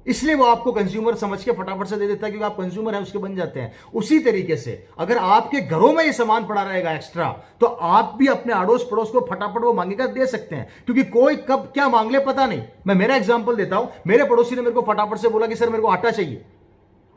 इसलिए वो आपको कंज्यूमर समझ के फटाफट से दे देता है, क्योंकि आप कंज्यूमर हैं उसके बन जाते हैं। उसी तरीके से अगर आपके घरों में ये सामान पड़ा रहेगा एक्स्ट्रा, तो आप भी अपने अड़ोस पड़ोस को फटाफट वो मांगेगा दे सकते हैं, क्योंकि कोई कब क्या मांग ले पता नहीं। मैं मेरा एग्जांपल देता हूं, मेरे पड़ोसी ने मेरे को फटाफट से बोला कि सर मेरे को आटा चाहिए।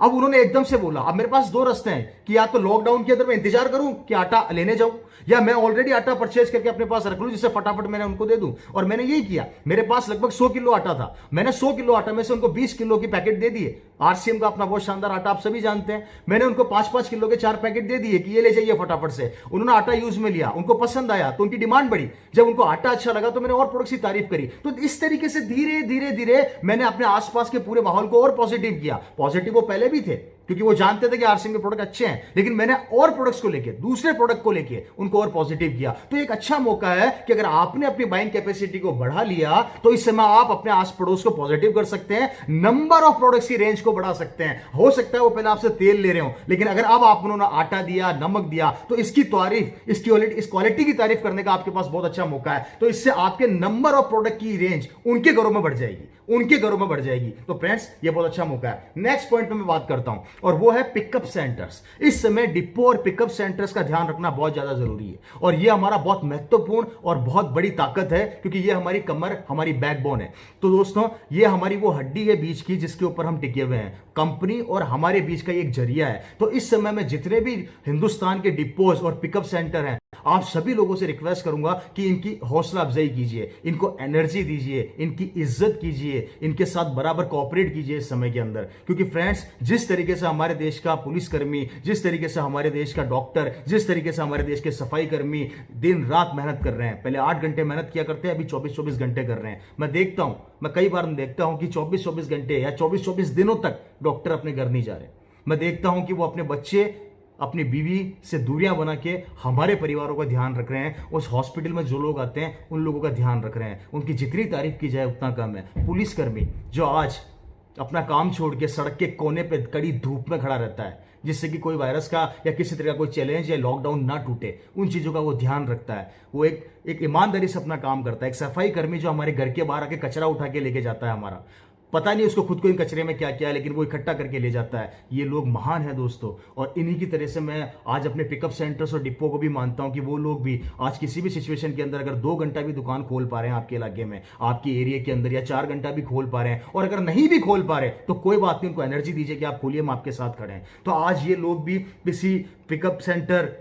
अब उन्होंने एकदम से बोला, अब मेरे पास दो रास्ते हैं कि या तो लॉकडाउन के अंदर मैं इंतजार करूं कि आटा लेने जाऊं, या मैं ऑलरेडी आटा परचेज करके अपने पास रख लूं जिससे फटाफट मैंने उनको दे दूं। और मैंने यही किया, मेरे पास लगभग 100 किलो आटा था, मैंने 100 किलो आटा में से उनको 20 किलो की पैकेट दे दिए। आरसीएम का अपना बहुत शानदार आटा आप सभी जानते हैं। मैंने उनको 5-5 किलो के 4 पैकेट दे दिए कि ये ले जाइए फटाफट से। उन्होंने आटा यूज में लिया, उनको पसंद आया तो उनकी डिमांड बढ़ी। जब उनको आटा अच्छा लगा तो मैंने और प्रोडक्ट्स की तारीफ करी। तो इस तरीके से धीरे धीरे मैंने अपने आसपास के पूरे माहौल को और पॉजिटिव किया। पॉजिटिव वो पहले भी थे क्योंकि वो जानते थे कि आरसीएम के प्रोडक्ट अच्छे हैं, लेकिन मैंने और प्रोडक्ट्स को लेके, दूसरे प्रोडक्ट को लेके उनको और पॉजिटिव किया। तो एक अच्छा मौका है कि अगर आपने अपनी बाइंग कैपेसिटी को बढ़ा लिया तो इस समय आप अपने आस पड़ोस को पॉजिटिव कर सकते हैं, नंबर ऑफ प्रोडक्ट्स की रेंज को बढ़ा सकते हैं। हो सकता है वो पहले आपसे तेल ले रहे हो, लेकिन अगर अब आप उन्होंने आटा दिया, नमक दिया, तो इसकी तारीफ, इस क्वालिटी की तारीफ करने का आपके पास बहुत अच्छा मौका है। तो इससे आपके नंबर ऑफ प्रोडक्ट की रेंज उनके घरों में बढ़ जाएगी, तो फ्रेंड्स ये बहुत अच्छा मौका है। नेक्स्ट पॉइंट पे मैं बात करता हूं और वो है पिकअप सेंटर्स। इस समय डिपो और पिकअप सेंटर्स का ध्यान रखना बहुत ज्यादा जरूरी है और ये हमारा बहुत महत्वपूर्ण और बहुत बड़ी ताकत है, क्योंकि ये हमारी कमर, हमारी बैकबोन है। तो दोस्तों ये हमारी वो हड्डी है बीच की जिसके ऊपर हम टिके हुए हैं। कंपनी और हमारे बीच का एक जरिया है। तो इस समय में जितने भी हिंदुस्तान के डिपोज और पिकअप सेंटर हैं, आप सभी लोगों से रिक्वेस्ट करूंगा कि इनकी हौसला अफजाई कीजिए, इनको एनर्जी दीजिए, इनकी इज्जत कीजिए, इनके साथ बराबर कोऑपरेट कीजिए इस समय के अंदर। क्योंकि फ्रेंड्स जिस तरीके से हमारे देश का पुलिसकर्मी, जिस तरीके से हमारे देश का डॉक्टर, जिस तरीके से हमारे देश के सफाई कर्मी दिन रात मेहनत कर रहे हैं, पहले 8 घंटे मेहनत किया करते हैं, अभी 24-24 घंटे कर रहे हैं। मैं कई बार देखता हूं कि 24-24 घंटे या 24-24 दिनों तक डॉक्टर अपने घर नहीं जा रहे। मैं देखता हूं कि वो अपने बच्चे, अपनी बीवी से दूरियां बना के हमारे परिवारों का ध्यान रख रहे हैं। उस हॉस्पिटल में जो लोग आते हैं उन लोगों का ध्यान रख रहे हैं। उनकी जितनी तारीफ की जाए उतना कम है। पुलिसकर्मी जो आज अपना काम छोड़ के सड़क के कोने पे कड़ी धूप में खड़ा रहता है, जिससे कि कोई वायरस का या किसी तरह का कोई चैलेंज या लॉकडाउन ना टूटे, उन चीज़ों का वो ध्यान रखता है। वो एक ईमानदारी से अपना काम करता है। एक सफाई कर्मी जो हमारे घर के बाहर आके कचरा उठा के लेके जाता है, हमारा पता नहीं उसको खुद को इन कचरे में क्या क्या है, लेकिन वो इकट्ठा करके ले जाता है। ये लोग महान हैं दोस्तों। और इन्हीं की तरह से मैं आज अपने पिकअप सेंटर्स और डिपो को भी मानता हूं कि वो लोग भी आज किसी भी सिचुएशन के अंदर अगर 2 घंटा भी दुकान खोल पा रहे हैं आपके इलाके में, आपके एरिया के अंदर, या 4 घंटा भी खोल पा रहे हैं, और अगर नहीं भी खोल पा रहे तो कोई बात नहीं, उनको एनर्जी दीजिए कि आप खोलिए, हम आपके साथ खड़े हैं। तो आज ये लोग भी किसी पिकअप सेंटर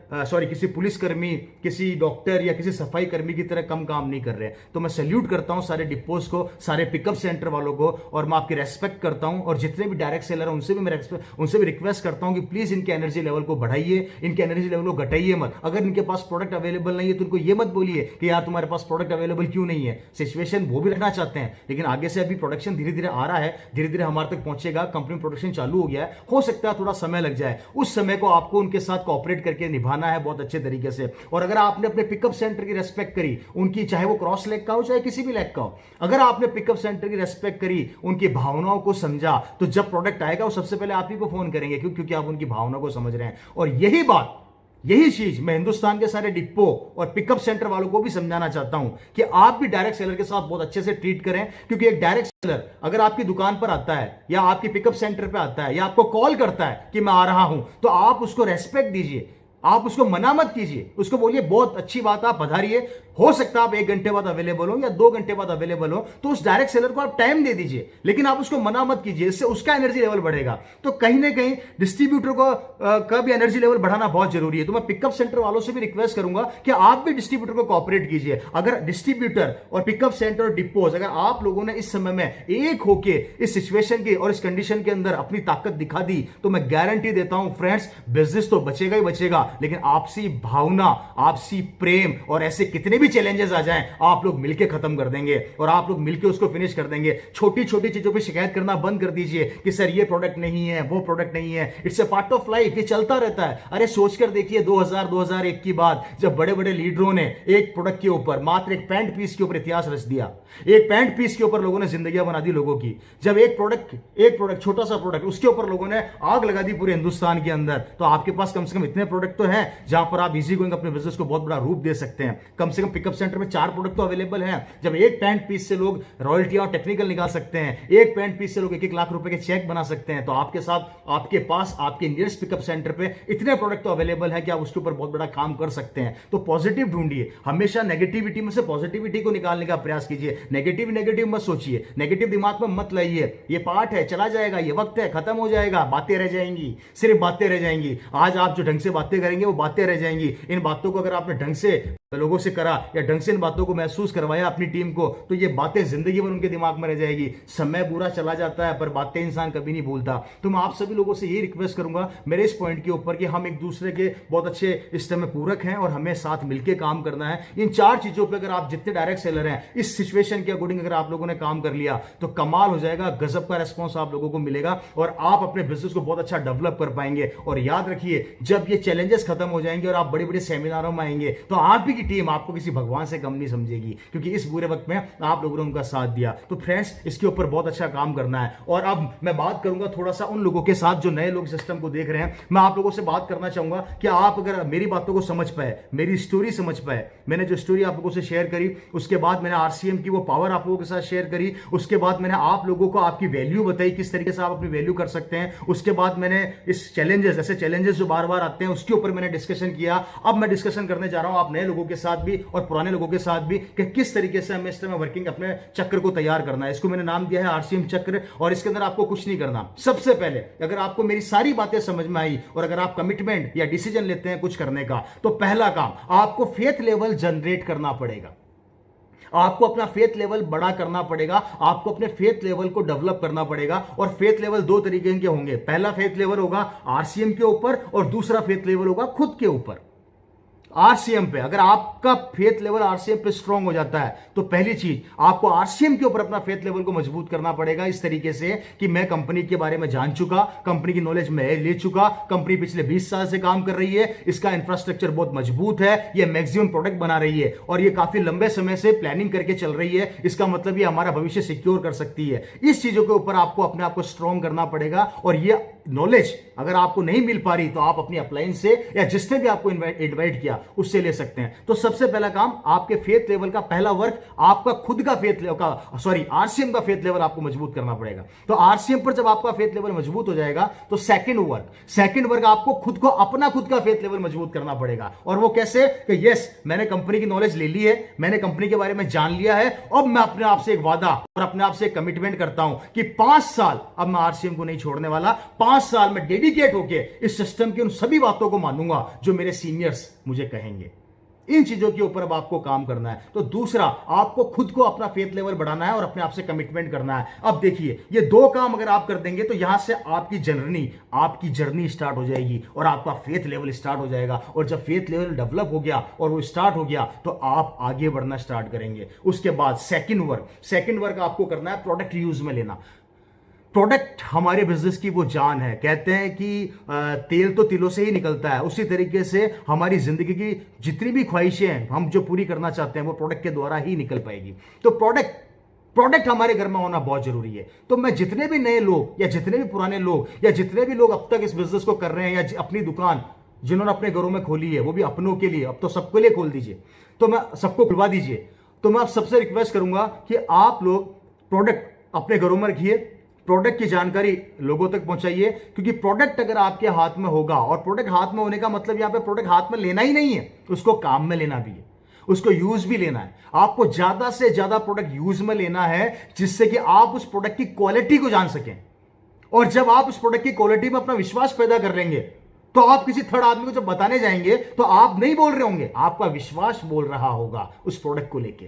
किसी पुलिसकर्मी, किसी डॉक्टर या किसी सफाई कर्मी की तरह कम काम नहीं कर रहे हैं। तो मैं सैल्यूट करता हूं सारे डिपोज को, सारे पिकअप सेंटर वालों को, और और मैं आपकी रेस्पेक्ट करता हूं, और जितने भी डायरेक्ट सेलर हैं उनसे भी रिक्वेस्ट करता हूं कि प्लीज इनके एनर्जी लेवल को बढ़ाइए, इनके एनर्जी लेवल को घटाइए मत। अगर इनके पास प्रोडक्ट अवेलेबल नहीं है तो उनको ये मत बोलिए कि यार तुम्हारे पास प्रोडक्ट अवेलेबल क्यों नहीं है। सिचुएशन वो भी रखना चाहते हैं, लेकिन आगे से अभी प्रोडक्शन धीरे धीरे आ रहा है, धीरे धीरे हमारे तक पहुंचेगा, कंपनी प्रोडक्शन चालू हो गया है, हो सकता है थोड़ा समय लग जाए। उस समय को आपको उनके साथ कोऑपरेट करके निभाना है बहुत अच्छे तरीके से। और अगर आपने अपने पिकअप सेंटर की रेस्पेक्ट करी, उनकी, चाहे वो क्रॉस लेग का हो चाहे किसी भी लेग का हो, अगर आपने पिकअप सेंटर की रेस्पेक्ट करी, उनकी भावनाओं को समझा, तो जब प्रोडक्ट आएगा वो सबसे पहले आप ही को फोन करेंगे, क्योंकि आप उनकी भावना को समझ रहे हैं। और यही चीज मैं हिंदुस्तान के सारे डिपो और पिकअप सेंटर वालों को भी समझाना चाहता हूं कि आप भी डायरेक्ट सेलर के साथ बहुत अच्छे से ट्रीट करें। क्योंकि एक डायरेक्ट सेलर अगर आपकी दुकान पर आता है या आपकी पिकअप सेंटर पर आता है या आपको कॉल करता है कि मैं आ रहा हूं, तो आप उसको रेस्पेक्ट दीजिए, आप उसको मना मत कीजिए, उसको बोलिए बहुत अच्छी बात, आप पधारिए। हो सकता है आप 1 घंटे बाद अवेलेबल हो या 2 घंटे बाद अवेलेबल हो, तो उस डायरेक्ट सेलर को आप टाइम दे दीजिए, लेकिन आप उसको मना मत कीजिए, इससे उसका एनर्जी लेवल बढ़ेगा। तो कहीं ना कहीं डिस्ट्रीब्यूटर का भी एनर्जी लेवल बढ़ाना बहुत जरूरी है। तो मैं पिकअप सेंटर वालों से भी रिक्वेस्ट करूंगा कि आप भी डिस्ट्रीब्यूटर को कॉपरेट कीजिए। अगर डिस्ट्रीब्यूटर और पिकअप सेंटर और डिपोज, अगर आप लोगों ने इस समय में एक होके इस सिचुएशन की और इस कंडीशन के अंदर अपनी ताकत दिखा दी, तो मैं गारंटी देता हूं फ्रेंड्स, बिजनेस तो बचेगा ही बचेगा, लेकिन आपसी भावना, आपसी प्रेम और ऐसे कितने भी चैलेंजेस आ जाएं, आप लोग मिलकर खत्म कर देंगे और आप लोग मिलकर उसको फिनिश कर देंगे। छोटी छोटी चीजों पे शिकायत करना बंद कर दीजिए कि सर ये प्रोडक्ट नहीं है, वो प्रोडक्ट नहीं है। It's a part of life, ये चलता रहता है। अरे सोचकर देखिए 2001 की बात, जब बड़े बड़े लीडरों ने एक प्रोडक्ट के ऊपर, मात्र एक पैंट पीस के ऊपर इतिहास रच दिया। एक पैंट पीस के ऊपर लोगों ने जिंदगियां बना दी लोगों की। जब एक प्रोडक्ट छोटा सा प्रोडक्ट, उसके ऊपर लोगों ने आग लगा दी पूरे हिंदुस्तान के अंदर। तो आपके पास कम से कम इतने प्रोडक्ट तो हैं जहां पर आप इजी गोइंग अपने बिजनेस को बहुत बड़ा रूप दे सकते हैं। कम से कम पिकअप सेंटर में 4 प्रोडक्ट तो अवेलेबल हैं। जब एक पैंट पीस से लोग रॉयल्टियां और टेक्निकल निकाल सकते हैं, एक पैंट पीस से लोग 1-1 लाख रुपए के चेक बना सकते हैं, तो आपके साथ, आपके पास, आपके नियरेस्ट पिकअप सेंटर पे इतने प्रोडक्ट तो अवेलेबल है कि आप उसके ऊपर बहुत बड़ा काम कर सकते हैं। तो पॉजिटिव ढूंढिए, हमेशा नेगेटिविटी में से पॉजिटिविटी को निकालने का प्रयास कीजिए। नेगेटिव मत सोचिए, नेगेटिव दिमाग में मत लाइए। ये पार्ट है, चला जाएगा, ये वक्त है, खत्म हो जाएगा, बातें रह जाएंगी, सिर्फ बातें रह जाएंगी। आज आप जो ढंग से बातें करेंगे वो बातें रह जाएंगी। इन बातों को अगर आपने ढंग से लोगों से करा या ढंग से इन बातों को महसूस करवाया अपनी टीम को, तो ये बातें जिंदगी भर उनके दिमाग में रह जाएगी। समय बुरा चला जाता है पर बातें इंसान कभी नहीं भूलता। तो मैं आप सभी लोगों से ये रिक्वेस्ट करूंगा मेरे इस पॉइंट के ऊपर कि हम एक दूसरे के बहुत अच्छे इस समय पूरक हैं और हमें साथ मिलकर काम करना है। इन 4 चीजों पर अगर आप जितने डायरेक्ट सेलर हैं, इस सिचुएशन के अकॉर्डिंग अगर आप लोगों ने काम कर लिया तो कमाल हो जाएगा, गजब का रेस्पॉन्स आप लोगों को मिलेगा और आप अपने बिजनेस को बहुत अच्छा डेवलप कर पाएंगे। और याद रखिए, जब ये चैलेंजेस खत्म हो जाएंगे और आप बड़े बड़े सेमिनारों में आएंगे, तो आप ही की टीम आपको किसी भगवान से कम नहीं समझेगी, क्योंकि इस बुरे वक्त में आप लोगों ने उनका साथ दिया। तो फ्रेंड्स, इसके ऊपर बहुत अच्छा काम करना है। और अब मैं बात करूंगा थोड़ा सा उन लोगों के साथ जो नए लोग सिस्टम को देख रहे हैं। मैं आप लोगों से बात करना चाहूंगा कि आप अगर मेरी बातों को समझ पाए, मेरी स्टोरी समझ पाए, मैंने जो स्टोरी आप लोगों से शेयर करी, उसके बाद मैंने आरसीएम की वो पावर आप लोगों के साथ शेयर करी, उसके बाद मैंने आप लोगों को आपकी वैल्यू बताई, किस तरीके से आप अपनी वैल्यू कर सकते हैं, उसके बाद मैंने इस चैलेंजेस, ऐसे चैलेंजेस जो बार बार आते हैं उसके ऊपर मैंने डिस्कशन किया। अब मैं डिस्कशन करने जा रहा हूं आप नए लोगों के साथ भी और पुराने लोगों के साथ भी कि किस तरीके से हमें इस टाइम वर्किंग अपने चक्र को तैयार करना है। इसको मैंने नाम दिया है आरसीएम चक्र, और इसके अंदर आपको कुछ नहीं करना। सबसे पहले अगर आपको मेरी सारी बातें समझ में आई और अगर आप कमिटमेंट या डिसीजन लेते हैं कुछ करने का, तो पहला काम आपको फेथ लेवल जनरेट करना पड़ेगा। आपको अपना फेथ लेवल बड़ा करना पड़ेगा, आपको अपने फेथ लेवल को डेवलप करना पड़ेगा। और फेथ लेवल 2 तरीके के होंगे। पहला फेथ लेवल होगा आरसीएम के ऊपर और दूसरा फेथ लेवल होगा खुद के ऊपर। आरसीएम पे अगर आपका फेथ लेवल आरसीएम पे स्ट्रांग हो जाता है, तो पहली चीज आपको आरसीएम के ऊपर अपना फेथ लेवल को मजबूत करना पड़ेगा, इस तरीके से कि मैं कंपनी के बारे में जान चुका, कंपनी की नॉलेज में ले चुका, कंपनी पिछले 20 साल से काम कर रही है, इसका इंफ्रास्ट्रक्चर बहुत मजबूत है, ये मैक्सिमम प्रोडक्ट बना रही है और ये काफी लंबे समय से प्लानिंग करके चल रही है। इसका मतलब ये हमारा भविष्य सिक्योर कर सकती है। इस चीजों के ऊपर आपको अपने आप को स्ट्रांग करना पड़ेगा। और ये नॉलेज अगर आपको नहीं मिल पा रही, तो आप अपनी अपलाइन से या जिसने भी आपको इन्वाइट किया उससे ले सकते हैं। तो सबसे पहला काम, आपके फेथ लेवल का पहला वर्क, आपका खुद का फेथ लेवल का, सॉरी, आरसीएम का फेथ लेवल आपको मजबूत करना पड़ेगा। तो आरसीएम पर जब आपका फेथ लेवल मजबूत हो जाएगा, तो सेकंड वर्क आपको खुद को अपना खुद का फेथ लेवल मजबूत करना पड़ेगा। और वो कैसे कि यस, मैंने कंपनी की नॉलेज ले ली है, मैंने कंपनी के बारे में जान लिया है, अब मैं अपने आप से एक वादा और अपने आप से एक कमिटमेंट करता हूं कि 5 साल अब मैं आरसीएम को नहीं छोड़ने वाला। 5 साल में डेडिकेट होकर इस सिस्टम की उन सभी बातों को मानूंगा जो मेरे सीनियर्स मुझे कहेंगे। इन चीजों के ऊपर अब आपको काम करना है। तो दूसरा, आपको खुद को अपना फेथ लेवल बढ़ाना है और अपने आप से कमिटमेंट करना है। अब देखिए, ये दो काम अगर आप कर देंगे तो यहां से आपकी जर्नी स्टार्ट हो जाएगी और आपका फेथ लेवल स्टार्ट हो जाएगा। और जब फेथ लेवल डेवलप हो गया और वो स्टार्ट हो गया तो आप आगे बढ़ना स्टार्ट करेंगे। उसके बाद सेकंड वर्क आपको करना है प्रोडक्ट यूज में लेना। प्रोडक्ट हमारे बिजनेस की वो जान है। कहते हैं कि तेल तो तिलों से ही निकलता है, उसी तरीके से हमारी जिंदगी की जितनी भी ख्वाहिशें हैं हम जो पूरी करना चाहते हैं वो प्रोडक्ट के द्वारा ही निकल पाएगी। तो प्रोडक्ट हमारे घर में होना बहुत जरूरी है। तो मैं जितने भी नए लोग या जितने भी पुराने लोग या जितने भी लोग अब तक इस बिजनेस को कर रहे हैं या अपनी दुकान जिन्होंने अपने घरों में खोली है, वो भी अपनों के लिए, अब तो सबके लिए खोल दीजिए, तो मैं सबको खुलवा दीजिए। तो मैं आप सबसे रिक्वेस्ट करूंगा कि आप लोग प्रोडक्ट अपने घरों में रखिए, प्रोडक्ट की जानकारी लोगों तक पहुंचाइए। क्योंकि प्रोडक्ट अगर आपके हाथ में होगा, और प्रोडक्ट हाथ में होने का मतलब यहां पे प्रोडक्ट हाथ में लेना ही नहीं है, उसको काम में लेना भी है, उसको यूज भी लेना है। आपको ज्यादा से ज्यादा प्रोडक्ट यूज में लेना है जिससे कि आप उस प्रोडक्ट की क्वालिटी को जान सकें। और जब आप उस प्रोडक्ट की क्वालिटी में अपना विश्वास पैदा कर लेंगे तो आप किसी थर्ड आदमी को जब बताने जाएंगे तो आप नहीं बोल रहे होंगे, आपका विश्वास बोल रहा होगा उस प्रोडक्ट को लेके।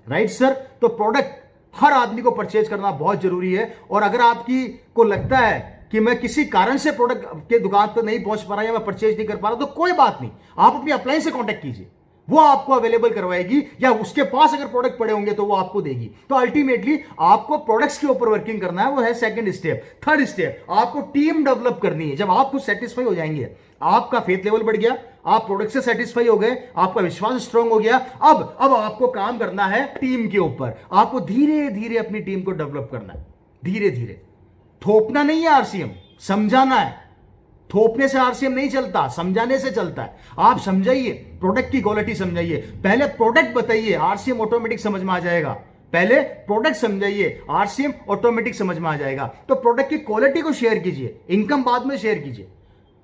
Right sir? तो प्रोडक्ट हर आदमी को परचेज करना बहुत जरूरी है। और अगर आपकी को लगता है कि मैं किसी कारण से प्रोडक्ट के दुकान तक नहीं पहुंच पा रहा या मैं परचेज नहीं कर पा रहा, तो कोई बात नहीं, आप अपनी अपलाइन से कांटेक्ट कीजिए, वो आपको अवेलेबल करवाएगी, या उसके पास अगर प्रोडक्ट पड़े होंगे तो वो आपको देगी। तो अल्टीमेटली आपको प्रोडक्ट्स के ऊपर वर्किंग करना है, वो है सेकंड स्टेप। थर्ड स्टेप, आपको टीम डेवलप करनी है। जब आप खुद सेटिस्फाई हो जाएंगे, आपका फेथ लेवल बढ़ गया, आप प्रोडक्ट से सेटिस्फाई हो गए, आपका विश्वास स्ट्रांग हो गया, अब आपको काम करना है टीम के ऊपर। आपको धीरे धीरे अपनी टीम को डेवलप करना है, धीरे धीरे। थोपना नहीं है आरसीएम, समझाना है। थोपने से आरसीएम नहीं चलता, समझाने से चलता है। आप समझाइए, प्रोडक्ट की क्वालिटी समझाइए, पहले प्रोडक्ट बताइए, आरसीएम ऑटोमेटिक समझ में आ जाएगा। पहले प्रोडक्ट समझाइए, आरसीएम ऑटोमेटिक समझ में आ जाएगा। तो प्रोडक्ट की क्वालिटी को शेयर कीजिए, इनकम बाद में शेयर कीजिए।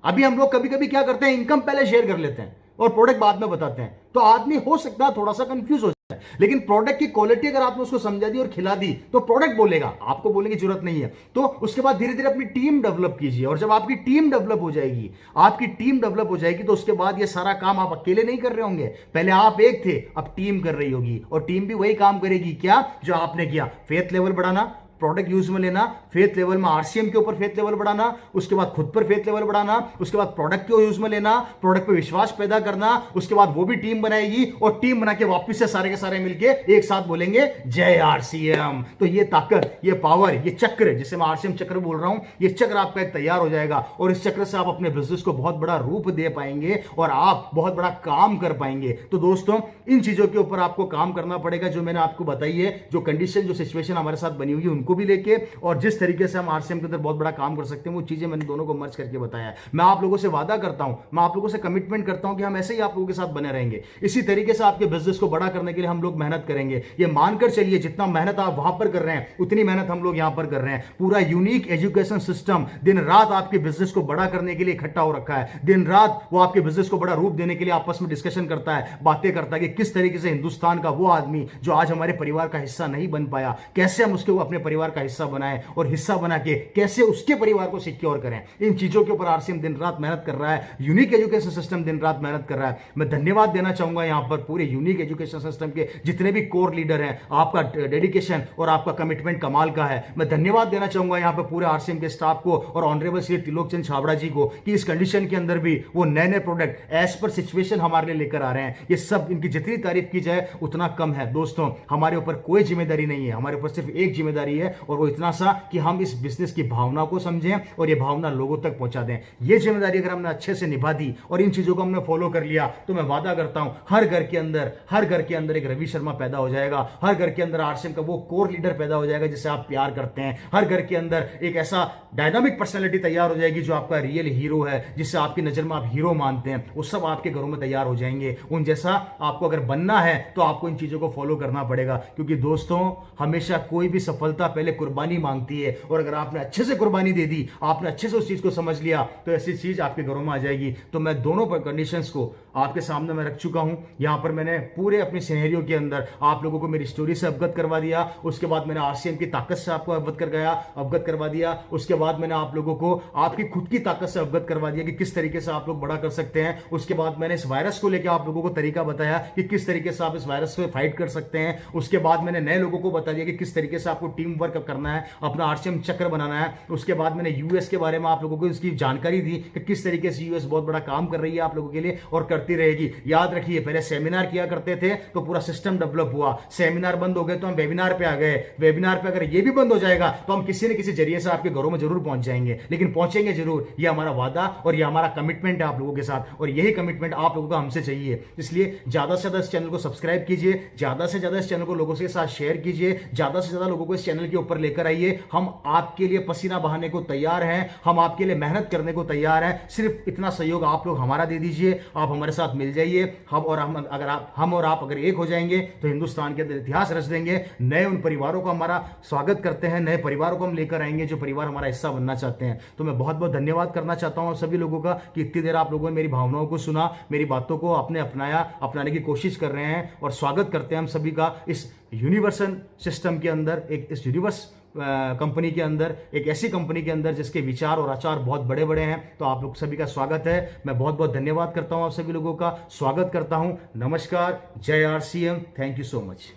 अभी हम लोग कभी कभी क्या करते हैं, इनकम पहले शेयर कर लेते हैं और प्रोडक्ट बाद में बताते हैं, तो आदमी हो सकता है थोड़ा सा कंफ्यूज हो जाए। लेकिन प्रोडक्ट की क्वालिटी अगर आपने उसको समझा दी और खिला दी तो प्रोडक्ट बोलेगा, आपको बोलने की जरूरत नहीं है। तो उसके बाद धीरे धीरे अपनी टीम डेवलप कीजिए। और जब आपकी टीम डेवलप हो जाएगी, तो उसके बाद ये सारा काम आप अकेले नहीं कर रहे होंगे। पहले आप एक थे, अब टीम कर रही होगी, और टीम भी वही काम करेगी क्या जो आपने किया। फेथ लेवल बढ़ाना, प्रोडक्ट यूज में लेना, फेथ लेवल में आरसीएम के ऊपर फेथ लेवल बढ़ाना, उसके बाद खुद पर फेथ लेवल बढ़ाना, उसके बाद प्रोडक्ट को यूज में लेना, प्रोडक्ट पे विश्वास पैदा करना, उसके बाद वो भी टीम बनाएगी और टीम बना के वापस से सारे के सारे मिलके एक साथ बोलेंगे जय आरसीएम। तो ये ताकत, ये पावर, ये चक्र, जिसे मैं आरसीएम चक्र बोल रहा हूं, ये चक्र आपका एक तैयार हो जाएगा और इस चक्र से आप अपने बिजनेस को बहुत बड़ा रूप दे पाएंगे और आप बहुत बड़ा काम कर पाएंगे। तो दोस्तों, इन चीजों के ऊपर आपको काम करना पड़ेगा जो मैंने आपको बताई है, जो कंडीशन, जो सिचुएशन हमारे साथ बनी हुई है उनको भी लेके, और जिस तरीके से हम आरसीएम के अंदर बहुत बड़ा काम कर सकते हैं वो चीजें मैंने दोनों को मर्ज करके बताया है। मैं आप लोगों से वादा करता हूं, मैं आप लोगों से कमिटमेंट करता हूं कि हम ऐसे ही आप लोगों के साथ बने रहेंगे। इसी तरीके से आपके बिजनेस को बड़ा करने के लिए हम लोग मेहनत करेंगे। ये मानकर चलिए, जितना मेहनत आप वहां पर कर रहे हैं उतनी मेहनत हम लोग यहां पर कर रहे हैं। पूरा यूनिक एजुकेशन सिस्टम दिन रात आपके बिजनेस को बड़ा करने के लिए इकट्ठा हो रखा है। दिन रात वो आपके बिजनेस को बड़ा रूप देने के लिए आपस में डिस्कशन करता है, बातें करता है कि किस तरीके से हिंदुस्तान का वो आदमी जो आज हमारे परिवार का हिस्सा नहीं बन पाया, कैसे हम उसको अपने परिवार का हिस्सा बनाए और हिस्सा बना के कैसे उसके परिवार को सिक्योर करें। इन चीजों के ऊपर आरसीएम दिन रात मेहनत कर रहा है, यूनिक एजुकेशन सिस्टम दिन रात मेहनत कर रहा है। मैं धन्यवाद देना चाहूंगा यहां पर पूरे यूनिक एजुकेशन सिस्टम के जितने भी कोर लीडर हैं। आपका डेडिकेशन और आपका कमिटमेंट कमाल का है। मैं धन्यवाद देना चाहूंगा यहां पर पूरे आरसीएम के स्टाफ को और ऑनरेबल श्री त्रिलोक चंद छाबड़ा जी को कि इस कंडीशन के अंदर भी वो नए नए प्रोडक्ट एज पर सिचुएशन हमारे लिए लेकर आ रहे हैं। ये सब, इनकी जितनी तारीफ की जाए उतना कम है। दोस्तों, हमारे ऊपर कोई जिम्मेदारी नहीं है, हमारे ऊपर सिर्फ एक जिम्मेदारी है और वो इतना सा कि हम इस बिजनेस की भावना को समझें और ये भावना लोगों तक पहुंचा दें। ये जिम्मेदारी अगर हमने अच्छे से निभा दी और इन चीजों को हमने फॉलो कर लिया तो मैं वादा करता हूं हर घर के अंदर एक रवि शर्मा पैदा हो जाएगा। हर घर के अंदर आरसीएम का वो कोर लीडर पैदा हो जाएगा जिसे आप प्यार करते हैं। हर घर के अंदर एक ऐसा डायनामिक पर्सनैलिटी तैयार हो जाएगी जो आपका रियल हीरो है, जिससे आपकी नजर में आप हीरो मानते हैं। वो सब आपके घरों में तैयार हो जाएंगे। उन जैसा आपको अगर बनना है तो आपको इन चीजों को फॉलो करना पड़ेगा, क्योंकि दोस्तों, हमेशा कोई भी सफलता पहले कुर्बानी मांगती है, और अगर आपने अच्छे से कुर्बानी दे दी, आपने अच्छे से उस चीज को समझ लिया, तो ऐसी चीज आपके घरों में आ जाएगी। तो मैं दोनों कंडीशंस को आपके सामने मैं रख चुका हूं। यहां पर मैंने पूरे अपने सिनेरियो के अंदर आप लोगों को मेरी स्टोरी से अवगत करवा दिया, उसके बाद मैंने आरसीएम की ताकत से आपको अवगत करवा दिया, उसके बाद मैंने आप लोगों को आपकी खुद की ताकत से अवगत करवा दिया कि किस तरीके से आप लोग बड़ा कर सकते हैं। उसके बाद मैंने इस वायरस को लेकर आप लोगों को तरीका बताया कि किस तरीके से आप इस वायरस से फाइट कर सकते हैं। उसके बाद मैंने नए लोगों को बता दिया कि किस तरीके से आपको टीम वर्क करना है, अपना आरसीएम चक्र बनाना है। उसके बाद मैंने यूएस के बारे में आप लोगों को इसकी जानकारी दी कि किस तरीके से यूएस बहुत बड़ा काम कर रही है आप लोगों के लिए और करती रहेगी। याद रखिए, पहले सेमिनार किया करते थे तो पूरा सिस्टम डेवलप हुआ, सेमिनार बंद हो गए तो हम वेबिनार पे आ गए, वेबिनार पे अगर ये भी बंद हो जाएगा तो हम किसी न किसी जरिए से आपके घरों में जरूर पहुंच जाएंगे, लेकिन पहुंचेंगे जरूर। ये हमारा वादा और ये हमारा कमिटमेंट है आप लोगों के साथ, और यही कमिटमेंट आप लोगों का हमसे चाहिए। इसलिए ज्यादा से ज्यादा इस चैनल को सब्सक्राइब कीजिए, ज्यादा से ज्यादा इस चैनल को लोगों के साथ शेयर कीजिए, ज्यादा से ज्यादा लोगों को इस चैनल के ऊपर लेकर आइए। हम आपके लिए पसीना बहाने को तैयार हैं, हम आपके लिए मेहनत करने को तैयार हैं। सिर्फ इतना सहयोग आप लोग हमारा दे दीजिए, आप हमारे साथ मिल जाइए। हम और आप अगर एक हो जाएंगे तो हिंदुस्तान के अंदर इतिहास रच देंगे। नए उन परिवारों को हमारा स्वागत करते हैं, नए परिवारों को हम लेकर आएंगे जो परिवार हमारा हिस्सा बनना चाहते हैं। तो मैं बहुत बहुत धन्यवाद करना चाहता हूं सभी लोगों का कि इतनी देर आप लोगों ने मेरी भावनाओं को सुना, मेरी बातों को आपने अपनाने की कोशिश कर रहे हैं, और स्वागत करते हैं हम सभी का इस यूनिवर्सल सिस्टम के अंदर, इस यूनिवर्स कंपनी के अंदर, एक ऐसी कंपनी के अंदर जिसके विचार और आचार बहुत बड़े बड़े हैं। तो आप लोग सभी का स्वागत है। मैं बहुत बहुत धन्यवाद करता हूं आप सभी लोगों का, स्वागत करता हूं। नमस्कार, जय RCM, thank you so much.